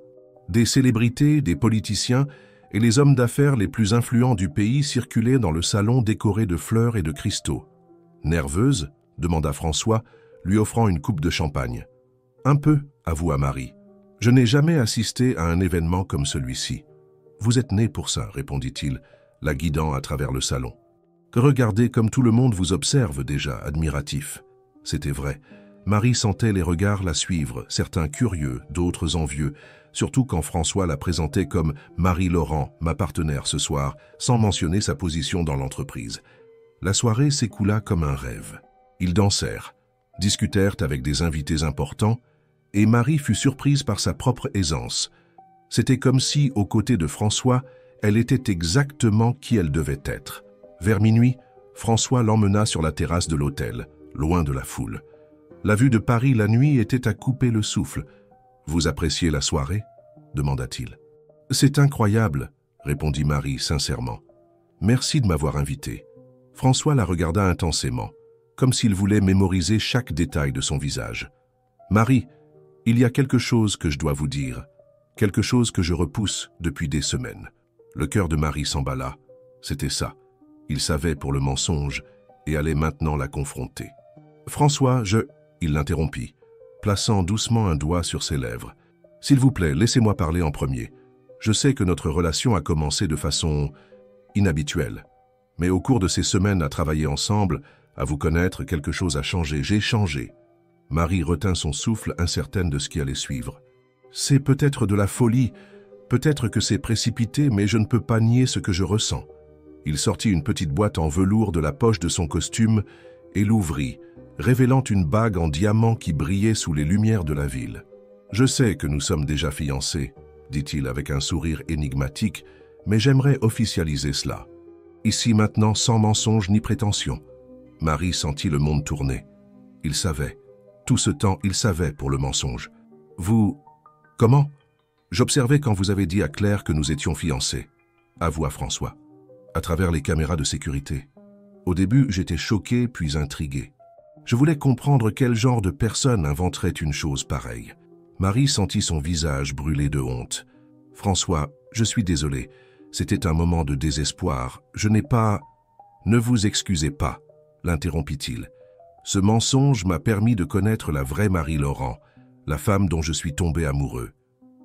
Speaker 1: Des célébrités, des politiciens et les hommes d'affaires les plus influents du pays circulaient dans le salon décoré de fleurs et de cristaux. Nerveuse, demanda François, lui offrant une coupe de champagne. « Un peu, avoua Marie. Je n'ai jamais assisté à un événement comme celui-ci. »« Vous êtes née pour ça, » répondit-il, la guidant à travers le salon. « Regardez comme tout le monde vous observe déjà, admiratif. » C'était vrai. Marie sentait les regards la suivre, certains curieux, d'autres envieux, surtout quand François la présentait comme « Marie-Laurent, ma partenaire ce soir », sans mentionner sa position dans l'entreprise. La soirée s'écoula comme un rêve. Ils dansèrent, discutèrent avec des invités importants, et Marie fut surprise par sa propre aisance. C'était comme si, aux côtés de François, elle était exactement qui elle devait être. Vers minuit, François l'emmena sur la terrasse de l'hôtel, loin de la foule. La vue de Paris la nuit était à couper le souffle. « Vous appréciez la soirée ?» demanda-t-il. « C'est incroyable, » répondit Marie sincèrement. « Merci de m'avoir invité. François la regarda intensément, comme s'il voulait mémoriser chaque détail de son visage. « Marie, il y a quelque chose que je dois vous dire, quelque chose que je repousse depuis des semaines. » Le cœur de Marie s'emballa. C'était ça. Il savait pour le mensonge et allait maintenant la confronter. « François, Il l'interrompit, plaçant doucement un doigt sur ses lèvres. « S'il vous plaît, laissez-moi parler en premier. Je sais que notre relation a commencé de façon inhabituelle. Mais au cours de ces semaines à travailler ensemble, à vous connaître, quelque chose a changé. J'ai changé. » Marie retint son souffle, incertaine de ce qui allait suivre. « C'est peut-être de la folie, peut-être que c'est précipité, mais je ne peux pas nier ce que je ressens. » Il sortit une petite boîte en velours de la poche de son costume et l'ouvrit, révélant une bague en diamant qui brillait sous les lumières de la ville. « Je sais que nous sommes déjà fiancés, » dit-il avec un sourire énigmatique, « mais j'aimerais officialiser cela. Ici maintenant, sans mensonge ni prétention. » Marie sentit le monde tourner. Il savait. Tout ce temps, il savait pour le mensonge. « Vous... Comment ? J'observais quand vous avez dit à Claire que nous étions fiancés, » avoua François, à travers les caméras de sécurité. Au début, j'étais choqué puis intrigué. Je voulais comprendre quel genre de personne inventerait une chose pareille. Marie sentit son visage brûler de honte. « François, je suis désolé. C'était un moment de désespoir. Je n'ai pas... » « Ne vous excusez pas, » l'interrompit-il. « Ce mensonge m'a permis de connaître la vraie Marie Laurent, la femme dont je suis tombé amoureux. »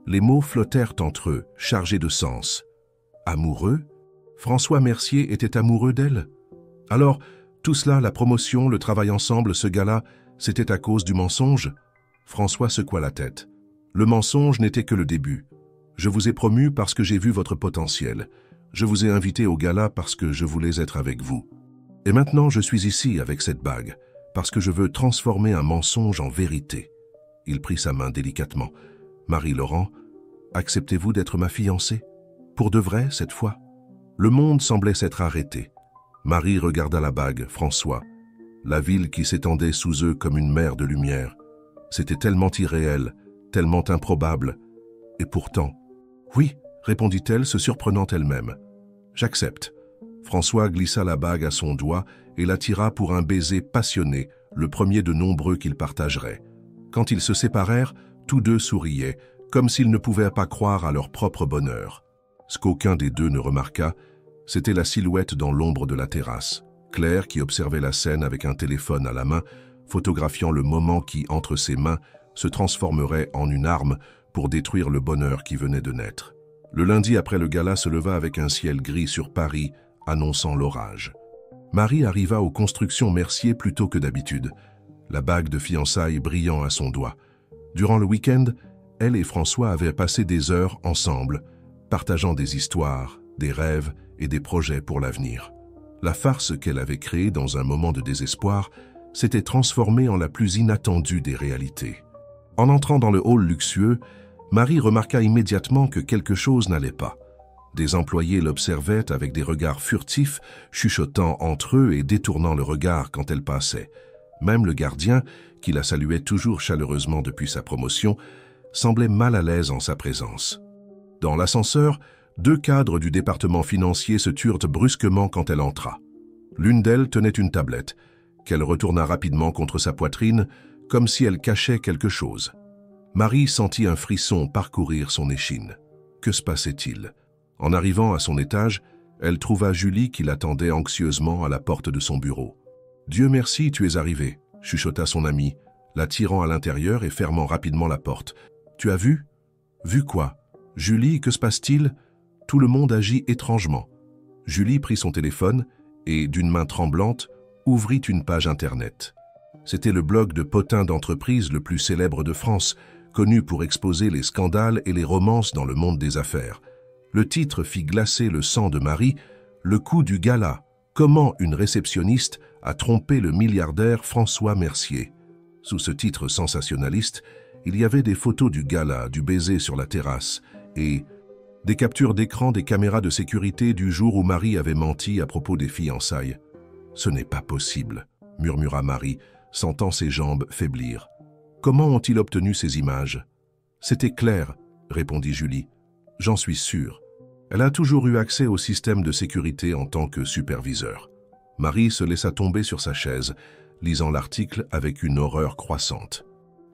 Speaker 1: Les mots flottèrent entre eux, chargés de sens. Amoureux ? François Mercier était amoureux d'elle ? Alors, tout cela, la promotion, le travail ensemble, ce gala, c'était à cause du mensonge ? François secoua la tête. Le mensonge n'était que le début. Je vous ai promu parce que j'ai vu votre potentiel. Je vous ai invité au gala parce que je voulais être avec vous. Et maintenant, je suis ici avec cette bague, parce que je veux transformer un mensonge en vérité. Il prit sa main délicatement. Marie Laurent, acceptez-vous d'être ma fiancée ? Pour de vrai, cette fois ? Le monde semblait s'être arrêté. Marie regarda la bague, François, la ville qui s'étendait sous eux comme une mer de lumière. C'était tellement irréel, tellement improbable. Et pourtant, oui, répondit-elle, se surprenant elle-même. J'accepte. François glissa la bague à son doigt et l'attira pour un baiser passionné, le premier de nombreux qu'ils partageraient. Quand ils se séparèrent, tous deux souriaient, comme s'ils ne pouvaient pas croire à leur propre bonheur. Ce qu'aucun des deux ne remarqua, c'était la silhouette dans l'ombre de la terrasse. Claire, qui observait la scène avec un téléphone à la main, photographiant le moment qui, entre ses mains, se transformerait en une arme pour détruire le bonheur qui venait de naître. Le lundi après le gala se leva avec un ciel gris sur Paris, annonçant l'orage. Marie arriva aux constructions Mercier plus tôt que d'habitude, la bague de fiançailles brillant à son doigt. Durant le week-end, elle et François avaient passé des heures ensemble, partageant des histoires, des rêves et des projets pour l'avenir. La farce qu'elle avait créée dans un moment de désespoir s'était transformée en la plus inattendue des réalités. En entrant dans le hall luxueux, Marie remarqua immédiatement que quelque chose n'allait pas. Des employés l'observaient avec des regards furtifs, chuchotant entre eux et détournant le regard quand elle passait. Même le gardien, qui la saluait toujours chaleureusement depuis sa promotion, semblait mal à l'aise en sa présence. Dans l'ascenseur, 2 cadres du département financier se turent brusquement quand elle entra. L'une d'elles tenait une tablette, qu'elle retourna rapidement contre sa poitrine, comme si elle cachait quelque chose. Marie sentit un frisson parcourir son échine. Que se passait-il ? En arrivant à son étage, elle trouva Julie qui l'attendait anxieusement à la porte de son bureau. « Dieu merci, tu es arrivée » chuchota son amie, l'attirant à l'intérieur et fermant rapidement la porte. « Tu as vu ? » ?»« Vu quoi ? Julie, que se passe-t-il ? » Tout le monde agit étrangement. Julie prit son téléphone et, d'une main tremblante, ouvrit une page Internet. C'était le blog de potin d'entreprise le plus célèbre de France, connu pour exposer les scandales et les romances dans le monde des affaires. Le titre fit glacer le sang de Marie, « Le coup du gala. Comment une réceptionniste a trompé le milliardaire François Mercier ». Sous ce titre sensationnaliste, il y avait des photos du gala, du baiser sur la terrasse, et des captures d'écran des caméras de sécurité du jour où Marie avait menti à propos des fiançailles. « Ce n'est pas possible », murmura Marie, sentant ses jambes faiblir. « Comment ont-ils obtenu ces images ?»« C'était clair, » répondit Julie. « J'en suis sûre. Elle a toujours eu accès au système de sécurité en tant que superviseur. » Marie se laissa tomber sur sa chaise, lisant l'article avec une horreur croissante.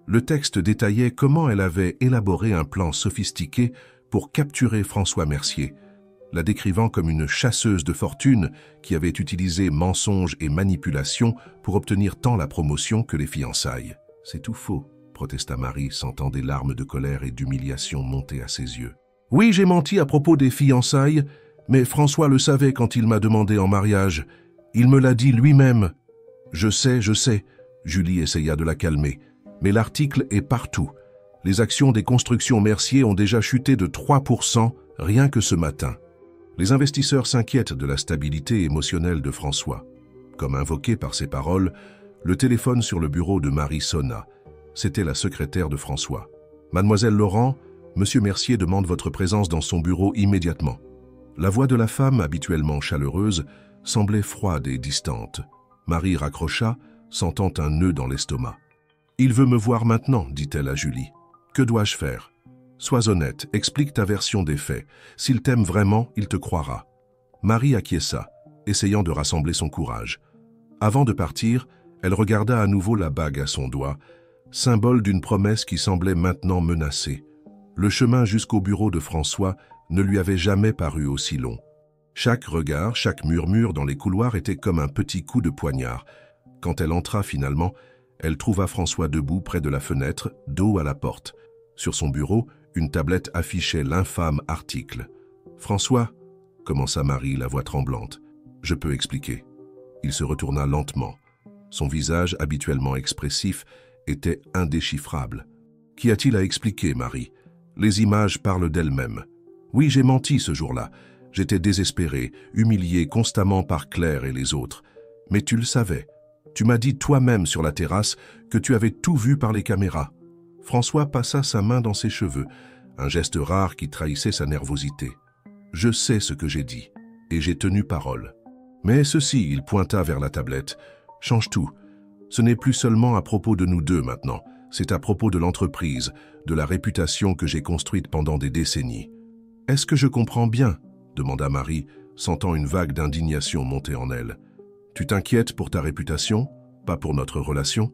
Speaker 1: Le texte détaillait comment elle avait élaboré un plan sophistiqué pour capturer François Mercier, la décrivant comme une chasseuse de fortune qui avait utilisé mensonges et manipulations pour obtenir tant la promotion que les fiançailles. « C'est tout faux », protesta Marie, sentant des larmes de colère et d'humiliation monter à ses yeux. « Oui, j'ai menti à propos des fiançailles, mais François le savait quand il m'a demandé en mariage. Il me l'a dit lui-même. »« Je sais. » Julie essaya de la calmer. « Mais l'article est partout. Les actions des constructions Mercier ont déjà chuté de 3% rien que ce matin. » Les investisseurs s'inquiètent de la stabilité émotionnelle de François. Comme invoqué par ces paroles, le téléphone sur le bureau de Marie sonna. C'était la secrétaire de François. « Mademoiselle Laurent, Monsieur Mercier demande votre présence dans son bureau immédiatement. » La voix de la femme, habituellement chaleureuse, semblait froide et distante. Marie raccrocha, sentant un nœud dans l'estomac. « Il veut me voir maintenant, dit-elle à Julie. Que dois-je faire ? Sois honnête, explique ta version des faits. S'il t'aime vraiment, il te croira. » Marie acquiesça, essayant de rassembler son courage. Avant de partir, elle regarda à nouveau la bague à son doigt, symbole d'une promesse qui semblait maintenant menacée. Le chemin jusqu'au bureau de François ne lui avait jamais paru aussi long. Chaque regard, chaque murmure dans les couloirs était comme un petit coup de poignard. Quand elle entra finalement, elle trouva François debout près de la fenêtre, dos à la porte. Sur son bureau, une tablette affichait l'infâme article. « François, » commença Marie, la voix tremblante, « je peux expliquer. » Il se retourna lentement. Son visage, habituellement expressif, était indéchiffrable. « Qu'y a-t-il à expliquer, Marie ? Les images parlent d'elles-mêmes. Oui, j'ai menti ce jour-là. J'étais désespéré, humilié constamment par Claire et les autres. Mais tu le savais. Tu m'as dit toi-même sur la terrasse que tu avais tout vu par les caméras. » François passa sa main dans ses cheveux, un geste rare qui trahissait sa nervosité. « Je sais ce que j'ai dit, et j'ai tenu parole. Mais ceci, il pointa vers la tablette, change tout. Ce n'est plus seulement à propos de nous deux maintenant, c'est à propos de l'entreprise, de la réputation que j'ai construite pendant des décennies. »« Est-ce que je comprends bien ?» demanda Marie, sentant une vague d'indignation monter en elle. « Tu t'inquiètes pour ta réputation, pas pour notre relation ?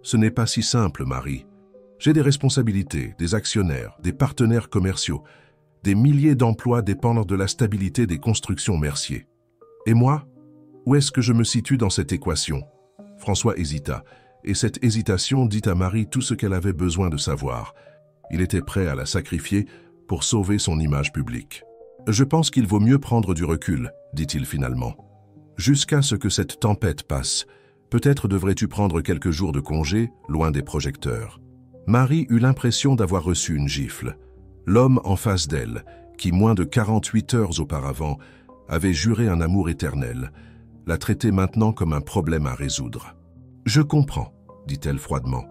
Speaker 1: Ce n'est pas si simple, Marie. J'ai des responsabilités, des actionnaires, des partenaires commerciaux. Des milliers d'emplois dépendent de la stabilité des constructions Mercier. Et moi, où est-ce que je me situe dans cette équation ?» François hésita, et cette hésitation dit à Marie tout ce qu'elle avait besoin de savoir. Il était prêt à la sacrifier pour sauver son image publique. « Je pense qu'il vaut mieux prendre du recul, » dit-il finalement. « Jusqu'à ce que cette tempête passe, peut-être devrais-tu prendre quelques jours de congé, loin des projecteurs. » Marie eut l'impression d'avoir reçu une gifle. L'homme en face d'elle, qui moins de 48 heures auparavant avait juré un amour éternel, la traitait maintenant comme un problème à résoudre. « Je comprends, » dit-elle froidement,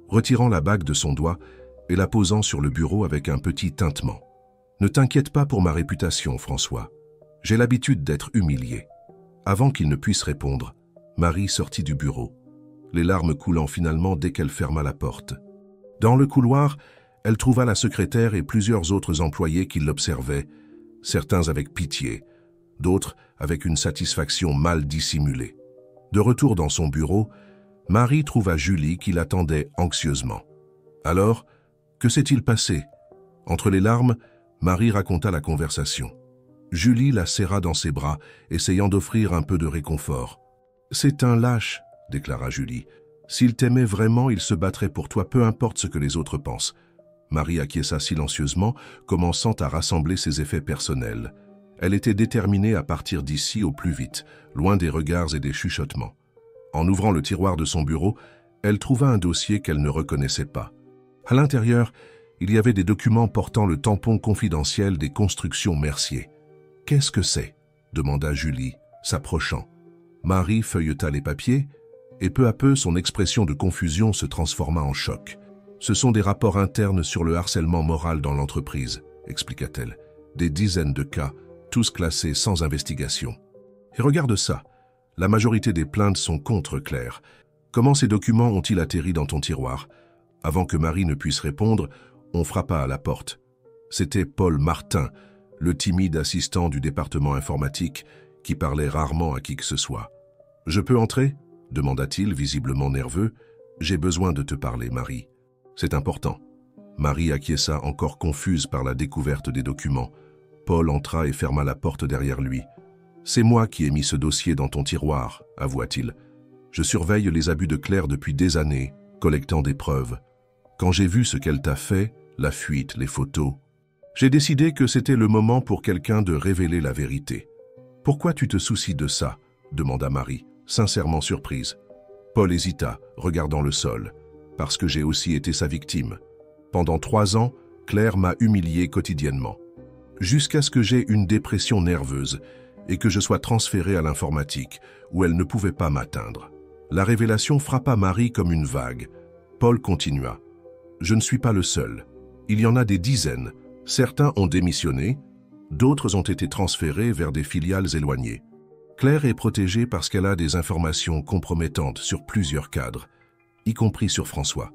Speaker 1: retirant la bague de son doigt et la posant sur le bureau avec un petit tintement. « Ne t'inquiète pas pour ma réputation, François. J'ai l'habitude d'être humiliée. » Avant qu'il ne puisse répondre, Marie sortit du bureau, les larmes coulant finalement dès qu'elle ferma la porte. Dans le couloir, elle trouva la secrétaire et plusieurs autres employés qui l'observaient, certains avec pitié, d'autres avec une satisfaction mal dissimulée. De retour dans son bureau, Marie trouva Julie qui l'attendait anxieusement. « Alors, que s'est-il passé ?» Entre les larmes, Marie raconta la conversation. Julie la serra dans ses bras, essayant d'offrir un peu de réconfort. « C'est un lâche, » déclara Julie. « S'il t'aimait vraiment, il se battrait pour toi, peu importe ce que les autres pensent. » Marie acquiesça silencieusement, commençant à rassembler ses effets personnels. Elle était déterminée à partir d'ici au plus vite, loin des regards et des chuchotements. En ouvrant le tiroir de son bureau, elle trouva un dossier qu'elle ne reconnaissait pas. À l'intérieur, il y avait des documents portant le tampon confidentiel des constructions Mercier. « Qu'est-ce que c'est ?» demanda Julie, s'approchant. Marie feuilleta les papiers, et peu à peu son expression de confusion se transforma en choc. « Ce sont des rapports internes sur le harcèlement moral dans l'entreprise, » expliqua-t-elle. « Des dizaines de cas, tous classés sans investigation. Et regarde ça, la majorité des plaintes sont contre Claire. Comment ces documents ont-ils atterri dans ton tiroir ?» Avant que Marie ne puisse répondre, on frappa à la porte. C'était Paul Martin, le timide assistant du département informatique qui parlait rarement à qui que ce soit. « Je peux entrer » demanda-t-il, visiblement nerveux. « J'ai besoin de te parler, Marie. C'est important. » Marie acquiesça, encore confuse par la découverte des documents. Paul entra et ferma la porte derrière lui. « C'est moi qui ai mis ce dossier dans ton tiroir, avoua-t-il. Je surveille les abus de Claire depuis des années, collectant des preuves. Quand j'ai vu ce qu'elle t'a fait, la fuite, les photos, j'ai décidé que c'était le moment pour quelqu'un de révéler la vérité. « Pourquoi tu te soucies de ça ?» demanda Marie, sincèrement surprise. Paul hésita, regardant le sol. « Parce que j'ai aussi été sa victime. Pendant 3 ans, Claire m'a humilié quotidiennement. Jusqu'à ce que j'aie une dépression nerveuse et que je sois transféré à l'informatique, où elle ne pouvait pas m'atteindre. » La révélation frappa Marie comme une vague. Paul continua. « Je ne suis pas le seul. Il y en a des dizaines. Certains ont démissionné, d'autres ont été transférés vers des filiales éloignées. Claire est protégée parce qu'elle a des informations compromettantes sur plusieurs cadres, y compris sur François. »«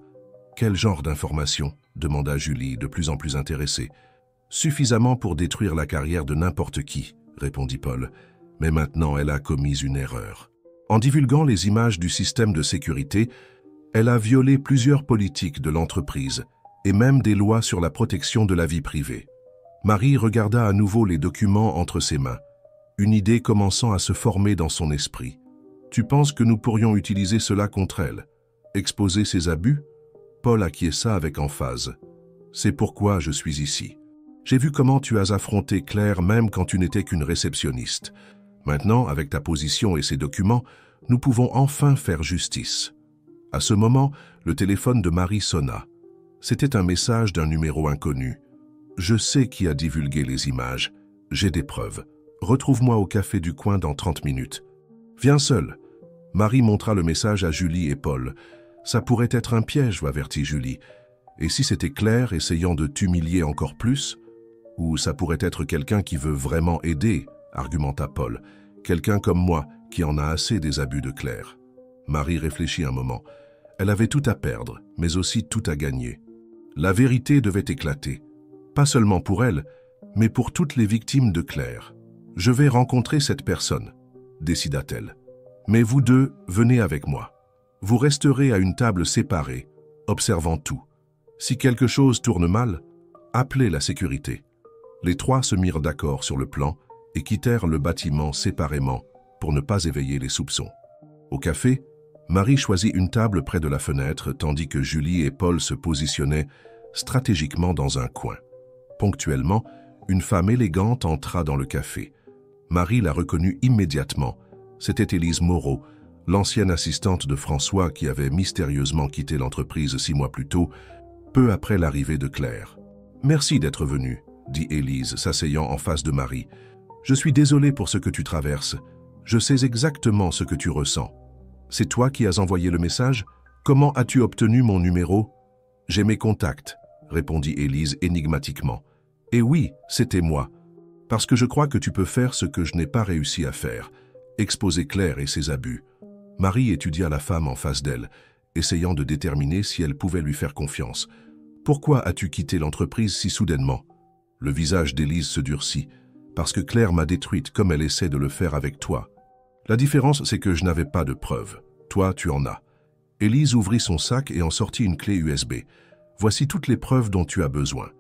Speaker 1: Quel genre d'informations » demanda Julie, de plus en plus intéressée. « Suffisamment pour détruire la carrière de n'importe qui, » répondit Paul. « Mais maintenant, elle a commis une erreur. En divulguant les images du système de sécurité, elle a violé plusieurs politiques de l'entreprise et même des lois sur la protection de la vie privée. » Marie regarda à nouveau les documents entre ses mains, une idée commençant à se former dans son esprit. « Tu penses que nous pourrions utiliser cela contre elle? Exposer ses abus ?» Paul acquiesça avec emphase. « C'est pourquoi je suis ici. J'ai vu comment tu as affronté Claire même quand tu n'étais qu'une réceptionniste. Maintenant, avec ta position et ces documents, nous pouvons enfin faire justice. » À ce moment, le téléphone de Marie sonna. C'était un message d'un numéro inconnu. « Je sais qui a divulgué les images. J'ai des preuves. Retrouve-moi au café du coin dans 30 minutes. Viens seul. » Marie montra le message à Julie et Paul. « Ça pourrait être un piège, » avertit Julie. « Et si c'était Claire essayant de t'humilier encore plus? Ou ça pourrait être quelqu'un qui veut vraiment aider, » argumenta Paul. « Quelqu'un comme moi qui en a assez des abus de Claire. » Marie réfléchit un moment. Elle avait tout à perdre, mais aussi tout à gagner. La vérité devait éclater, pas seulement pour elle, mais pour toutes les victimes de Claire. « Je vais rencontrer cette personne, » décida-t-elle. « Mais vous deux, venez avec moi. Vous resterez à une table séparée, observant tout. Si quelque chose tourne mal, appelez la sécurité. » Les 3 se mirent d'accord sur le plan et quittèrent le bâtiment séparément pour ne pas éveiller les soupçons. Au café, Marie choisit une table près de la fenêtre tandis que Julie et Paul se positionnaient stratégiquement dans un coin. Ponctuellement, une femme élégante entra dans le café. Marie la reconnut immédiatement. C'était Élise Moreau, l'ancienne assistante de François qui avait mystérieusement quitté l'entreprise 6 mois plus tôt, peu après l'arrivée de Claire. « Merci d'être venue, » dit Élise, s'asseyant en face de Marie. « Je suis désolée pour ce que tu traverses. Je sais exactement ce que tu ressens. C'est toi qui as envoyé le message? Comment as-tu obtenu mon numéro? » « J'ai mes contacts, » répondit Élise énigmatiquement. « Et oui, c'était moi. Parce que je crois que tu peux faire ce que je n'ai pas réussi à faire, exposer Claire et ses abus. » Marie étudia la femme en face d'elle, essayant de déterminer si elle pouvait lui faire confiance. « Pourquoi as-tu quitté l'entreprise si soudainement ?» Le visage d'Élise se durcit. « Parce que Claire m'a détruite comme elle essaie de le faire avec toi. La différence, c'est que je n'avais pas de preuves. Toi, tu en as. » Élise ouvrit son sac et en sortit une clé USB. « Voici toutes les preuves dont tu as besoin.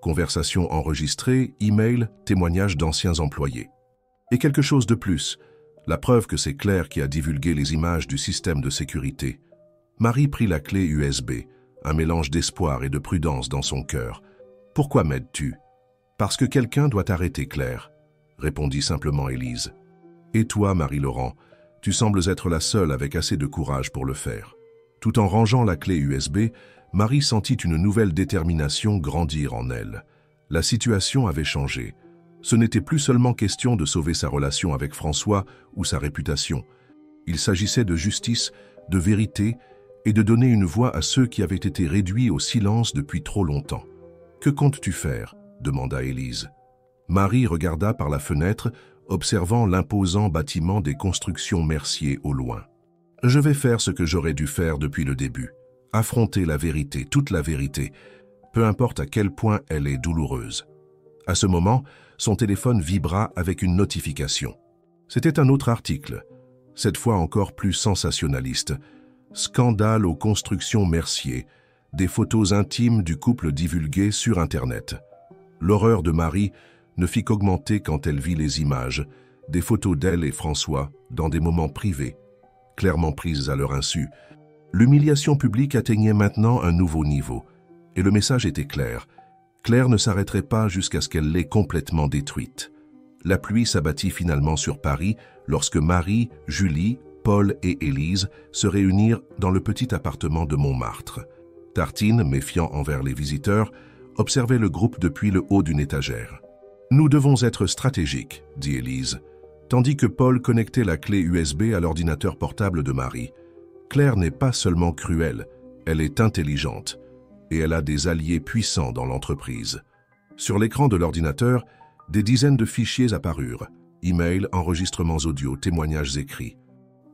Speaker 1: Conversations enregistrées, emails, témoignages d'anciens employés. Et quelque chose de plus, la preuve que c'est Claire qui a divulgué les images du système de sécurité. » Marie prit la clé USB, un mélange d'espoir et de prudence dans son cœur. « Pourquoi m'aides-tu? »« Parce que quelqu'un doit arrêter Claire, » répondit simplement Élise. « Et toi, Marie-Laurent, tu sembles être la seule avec assez de courage pour le faire. » Tout en rangeant la clé USB, Marie sentit une nouvelle détermination grandir en elle. La situation avait changé. Ce n'était plus seulement question de sauver sa relation avec François ou sa réputation. Il s'agissait de justice, de vérité et de donner une voix à ceux qui avaient été réduits au silence depuis trop longtemps. « Que comptes-tu faire ?» demanda Élise. Marie regarda par la fenêtre, observant l'imposant bâtiment des constructions Mercier au loin. « Je vais faire ce que j'aurais dû faire depuis le début. Affronter la vérité, toute la vérité, peu importe à quel point elle est douloureuse. » À ce moment, son téléphone vibra avec une notification. C'était un autre article. cette fois encore plus sensationnaliste. Scandale aux constructions Mercier, des photos intimes du couple divulguées sur Internet. L'horreur de Marie ne fit qu'augmenter quand elle vit les images, des photos d'elle et François dans des moments privés, clairement prises à leur insu. L'humiliation publique atteignait maintenant un nouveau niveau, et le message était clair. Claire ne s'arrêterait pas jusqu'à ce qu'elle l'ait complètement détruite. La pluie s'abattit finalement sur Paris lorsque Marie, Julie, Paul et Élise se réunirent dans le petit appartement de Montmartre. Tartine, méfiant envers les visiteurs, observait le groupe depuis le haut d'une étagère. « Nous devons être stratégiques », dit Élise, tandis que Paul connectait la clé USB à l'ordinateur portable de Marie. Claire n'est pas seulement cruelle, elle est intelligente, et elle a des alliés puissants dans l'entreprise. Sur l'écran de l'ordinateur, des dizaines de fichiers apparurent, emails, enregistrements audio, témoignages écrits.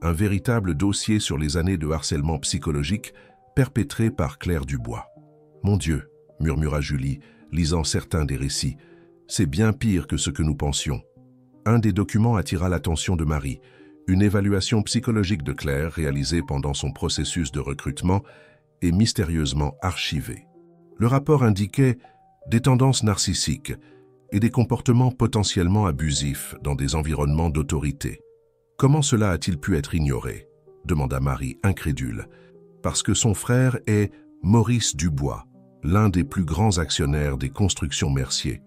Speaker 1: Un véritable dossier sur les années de harcèlement psychologique perpétré par Claire Dubois. « Mon Dieu !» murmura Julie, lisant certains des récits. « C'est bien pire que ce que nous pensions. » Un des documents attira l'attention de Marie, une évaluation psychologique de Claire réalisée pendant son processus de recrutement et mystérieusement archivée. Le rapport indiquait des tendances narcissiques et des comportements potentiellement abusifs dans des environnements d'autorité. « Comment cela a-t-il pu être ignoré ?» demanda Marie, incrédule. « Parce que son frère est Maurice Dubois, l'un des plus grands actionnaires des constructions Mercier, »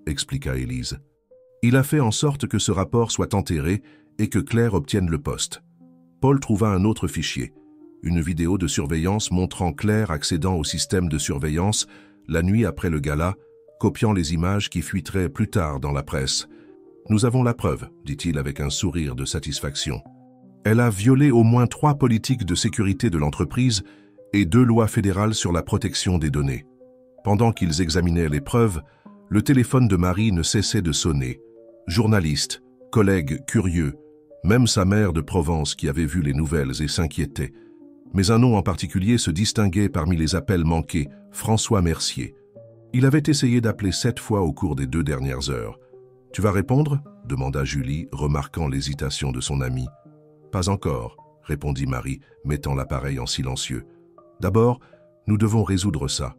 Speaker 1: expliqua Élise. « Il a fait en sorte que ce rapport soit enterré et que Claire obtienne le poste. » Paul trouva un autre fichier, une vidéo de surveillance montrant Claire accédant au système de surveillance la nuit après le gala, copiant les images qui fuiteraient plus tard dans la presse. « Nous avons la preuve, » dit-il avec un sourire de satisfaction. « Elle a violé au moins 3 politiques de sécurité de l'entreprise et 2 lois fédérales sur la protection des données. » Pendant qu'ils examinaient les preuves, le téléphone de Marie ne cessait de sonner. Journalistes, collègues curieux, même sa mère de Provence qui avait vu les nouvelles et s'inquiétait. Mais un nom en particulier se distinguait parmi les appels manqués, François Mercier. Il avait essayé d'appeler 7 fois au cours des 2 dernières heures. « Tu vas répondre ?» demanda Julie, remarquant l'hésitation de son amie. « Pas encore », répondit Marie, mettant l'appareil en silencieux. « D'abord, nous devons résoudre ça. »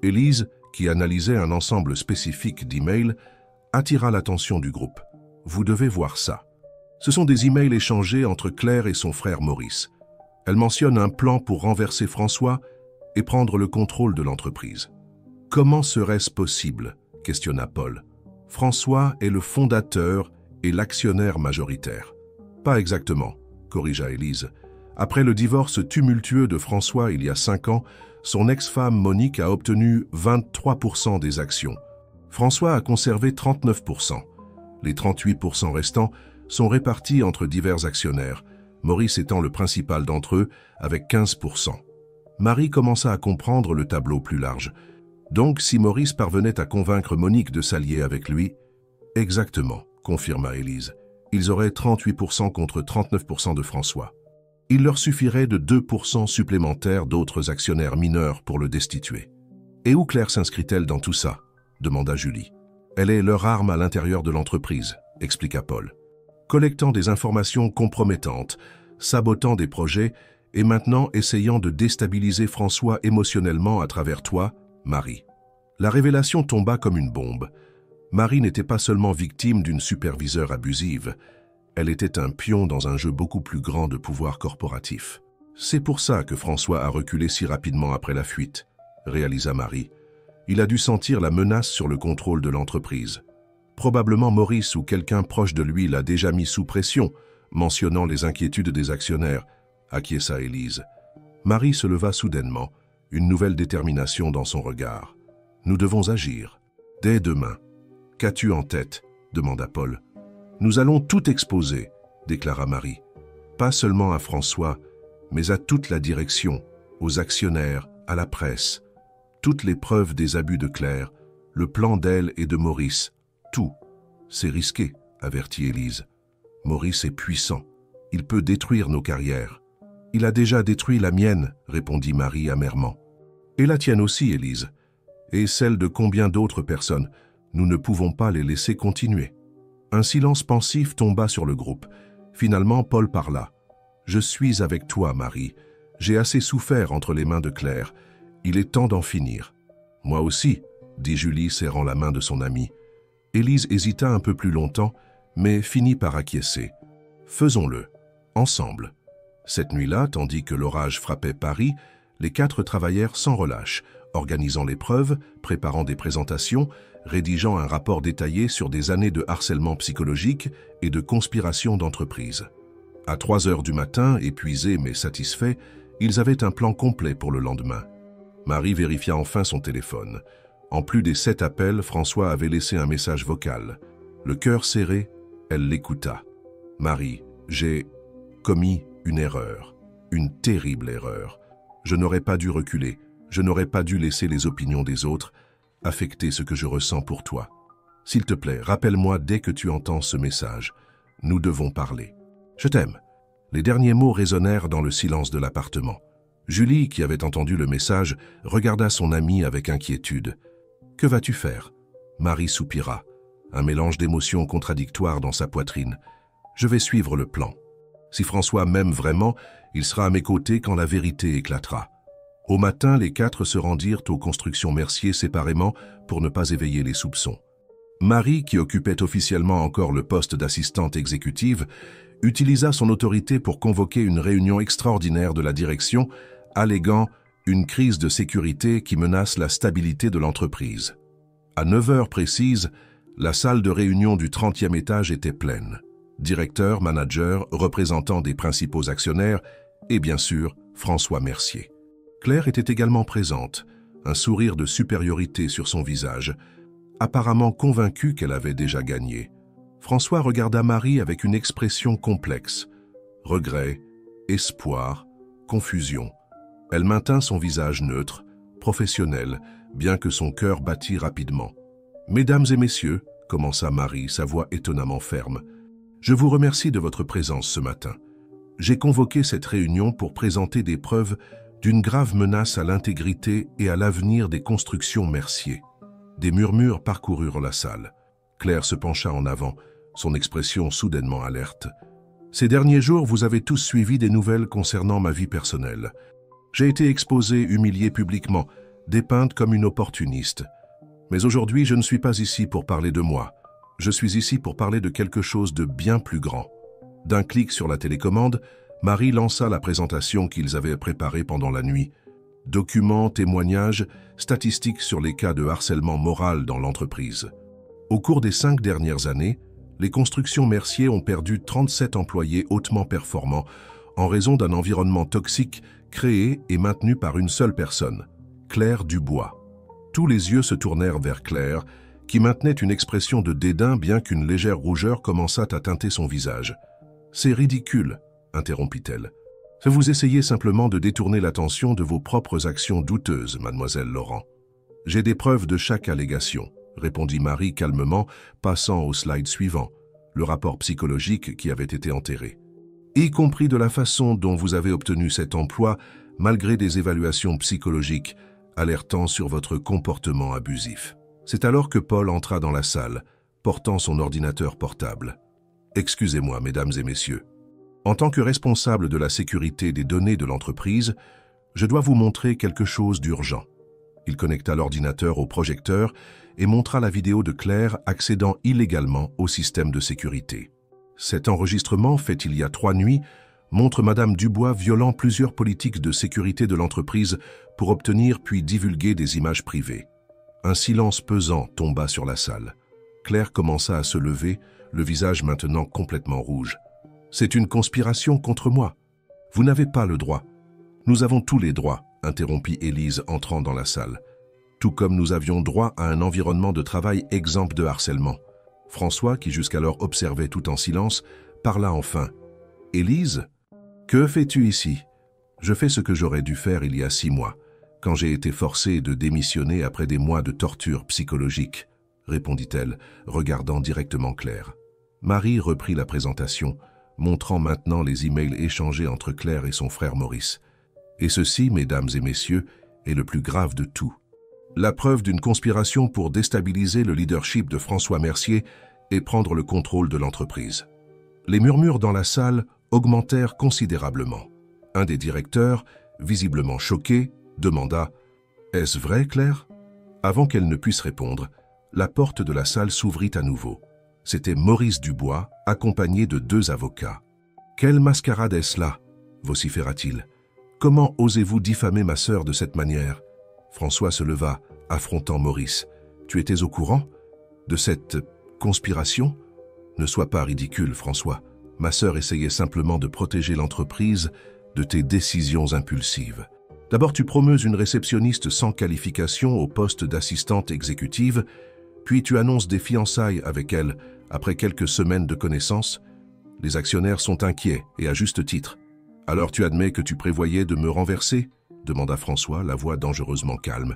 Speaker 1: Élise, qui analysait un ensemble spécifique d'emails, attira l'attention du groupe. « Vous devez voir ça. » Ce sont des emails échangés entre Claire et son frère Maurice. Elle mentionne un plan pour renverser François et prendre le contrôle de l'entreprise. « Comment serait-ce possible ?» questionna Paul. « François est le fondateur et l'actionnaire majoritaire. »« Pas exactement, » corrigea Élise. « Après le divorce tumultueux de François il y a 5 ans, son ex-femme Monique a obtenu 23% des actions. François a conservé 39%. Les 38% restants sont répartis entre divers actionnaires, Maurice étant le principal d'entre eux avec 15%. Marie commença à comprendre le tableau plus large. Donc, si Maurice parvenait à convaincre Monique de s'allier avec lui, exactement, confirma Élise. Ils auraient 38% contre 39% de François. Il leur suffirait de 2% supplémentaires d'autres actionnaires mineurs pour le destituer. Et où Claire s'inscrit-elle dans tout ça ? Demanda Julie. Elle est leur arme à l'intérieur de l'entreprise, expliqua Paul. Collectant des informations compromettantes, sabotant des projets et maintenant essayant de déstabiliser François émotionnellement à travers toi, Marie. La révélation tomba comme une bombe. Marie n'était pas seulement victime d'une superviseure abusive, elle était un pion dans un jeu beaucoup plus grand de pouvoir corporatif. C'est pour ça que François a reculé si rapidement après la fuite, réalisa Marie. Il a dû sentir la menace sur le contrôle de l'entreprise. Probablement Maurice ou quelqu'un proche de lui l'a déjà mis sous pression, mentionnant les inquiétudes des actionnaires, acquiesça Élise. Marie se leva soudainement, une nouvelle détermination dans son regard. Nous devons agir. Dès demain. Qu'as-tu en tête ? Demanda Paul. Nous allons tout exposer, déclara Marie. Pas seulement à François, mais à toute la direction, aux actionnaires, à la presse. Toutes les preuves des abus de Claire, le plan d'elle et de Maurice, tout. C'est risqué, avertit Élise. Maurice est puissant. Il peut détruire nos carrières. Il a déjà détruit la mienne, répondit Marie amèrement. Et la tienne aussi, Élise. Et celle de combien d'autres personnes. Nous ne pouvons pas les laisser continuer. Un silence pensif tomba sur le groupe. Finalement, Paul parla. « Je suis avec toi, Marie. J'ai assez souffert entre les mains de Claire. Il est temps d'en finir. »« Moi aussi, » dit Julie, serrant la main de son amie. Élise hésita un peu plus longtemps, mais finit par acquiescer. « Faisons-le, ensemble. » Cette nuit-là, tandis que l'orage frappait Paris, les 4 travaillèrent sans relâche, organisant l'épreuve, préparant des présentations, rédigeant un rapport détaillé sur des années de harcèlement psychologique et de conspiration d'entreprise. À 3 heures du matin, épuisés mais satisfaits, ils avaient un plan complet pour le lendemain. Marie vérifia enfin son téléphone. En plus des 7 appels, François avait laissé un message vocal. Le cœur serré, elle l'écouta. « Marie, j'ai commis une erreur, une terrible erreur. Je n'aurais pas dû reculer, je n'aurais pas dû laisser les opinions des autres affecter ce que je ressens pour toi. S'il te plaît, rappelle-moi dès que tu entends ce message. Nous devons parler. Je t'aime. » Les derniers mots résonnèrent dans le silence de l'appartement. Julie, qui avait entendu le message, regarda son amie avec inquiétude. « Que vas-tu faire » Marie soupira, un mélange d'émotions contradictoires dans sa poitrine. « Je vais suivre le plan. Si François m'aime vraiment, il sera à mes côtés quand la vérité éclatera. » Au matin, les 4 se rendirent aux constructions Mercier séparément pour ne pas éveiller les soupçons. Marie, qui occupait officiellement encore le poste d'assistante exécutive, utilisa son autorité pour convoquer une réunion extraordinaire de la direction, alléguant une crise de sécurité qui menace la stabilité de l'entreprise. À 9 heures précises, la salle de réunion du 30e étage était pleine. Directeur, manager, représentants des principaux actionnaires et bien sûr François Mercier. Claire était également présente, un sourire de supériorité sur son visage, apparemment convaincue qu'elle avait déjà gagné. François regarda Marie avec une expression complexe. Regret, espoir, confusion. Elle maintint son visage neutre, professionnel, bien que son cœur battît rapidement. « Mesdames et messieurs, » commença Marie, sa voix étonnamment ferme, « je vous remercie de votre présence ce matin. J'ai convoqué cette réunion pour présenter des preuves d'une grave menace à l'intégrité et à l'avenir des constructions Mercier. » Des murmures parcoururent la salle. Claire se pencha en avant, son expression soudainement alerte. « Ces derniers jours, vous avez tous suivi des nouvelles concernant ma vie personnelle. J'ai été exposée, humiliée publiquement, dépeinte comme une opportuniste. Mais aujourd'hui, je ne suis pas ici pour parler de moi. Je suis ici pour parler de quelque chose de bien plus grand. » D'un clic sur la télécommande, Marie lança la présentation qu'ils avaient préparée pendant la nuit. Documents, témoignages, statistiques sur les cas de harcèlement moral dans l'entreprise. Au cours des 5 dernières années, les constructions Mercier ont perdu 37 employés hautement performants en raison d'un environnement toxique créé et maintenu par une seule personne, Claire Dubois. Tous les yeux se tournèrent vers Claire, qui maintenait une expression de dédain bien qu'une légère rougeur commençât à teinter son visage. « C'est ridicule », interrompit-elle. « Vous essayez simplement de détourner l'attention de vos propres actions douteuses, mademoiselle Laurent. »« J'ai des preuves de chaque allégation, » répondit Marie calmement, passant au slide suivant, le rapport psychologique qui avait été enterré. « Y compris de la façon dont vous avez obtenu cet emploi, malgré des évaluations psychologiques alertant sur votre comportement abusif. » C'est alors que Paul entra dans la salle, portant son ordinateur portable. « Excusez-moi, mesdames et messieurs. En tant que responsable de la sécurité des données de l'entreprise, je dois vous montrer quelque chose d'urgent. » Il connecta l'ordinateur au projecteur et montra la vidéo de Claire accédant illégalement au système de sécurité. Cet enregistrement, fait il y a 3 nuits, montre Madame Dubois violant plusieurs politiques de sécurité de l'entreprise pour obtenir puis divulguer des images privées. Un silence pesant tomba sur la salle. Claire commença à se lever, le visage maintenant complètement rouge. « C'est une conspiration contre moi. Vous n'avez pas le droit. »« Nous avons tous les droits, » interrompit Élise entrant dans la salle. « Tout comme nous avions droit à un environnement de travail exempt de harcèlement. » François, qui jusqu'alors observait tout en silence, parla enfin. « Élise, que fais-tu ici ? » « Je fais ce que j'aurais dû faire il y a 6 mois, quand j'ai été forcée de démissionner après des mois de torture psychologique, » répondit-elle, regardant directement Claire. Marie reprit la présentation, montrant maintenant les emails échangés entre Claire et son frère Maurice. Et ceci, mesdames et messieurs, est le plus grave de tout. La preuve d'une conspiration pour déstabiliser le leadership de François Mercier et prendre le contrôle de l'entreprise. Les murmures dans la salle augmentèrent considérablement. Un des directeurs, visiblement choqué, demanda « Est-ce vrai, Claire ?» Avant qu'elle ne puisse répondre, la porte de la salle s'ouvrit à nouveau. C'était Maurice Dubois, accompagné de 2 avocats. « Quelle mascarade est-ce là ?» vociféra-t-il. « Comment osez-vous diffamer ma sœur de cette manière ?» François se leva, affrontant Maurice. « Tu étais au courant de cette conspiration ?» « Ne sois pas ridicule, François. Ma sœur essayait simplement de protéger l'entreprise de tes décisions impulsives. D'abord, tu promeus une réceptionniste sans qualification au poste d'assistante exécutive, puis tu annonces des fiançailles avec elle après quelques semaines de connaissances. Les actionnaires sont inquiets, et à juste titre. Alors tu admets que tu prévoyais de me renverser ?» demanda François, la voix dangereusement calme.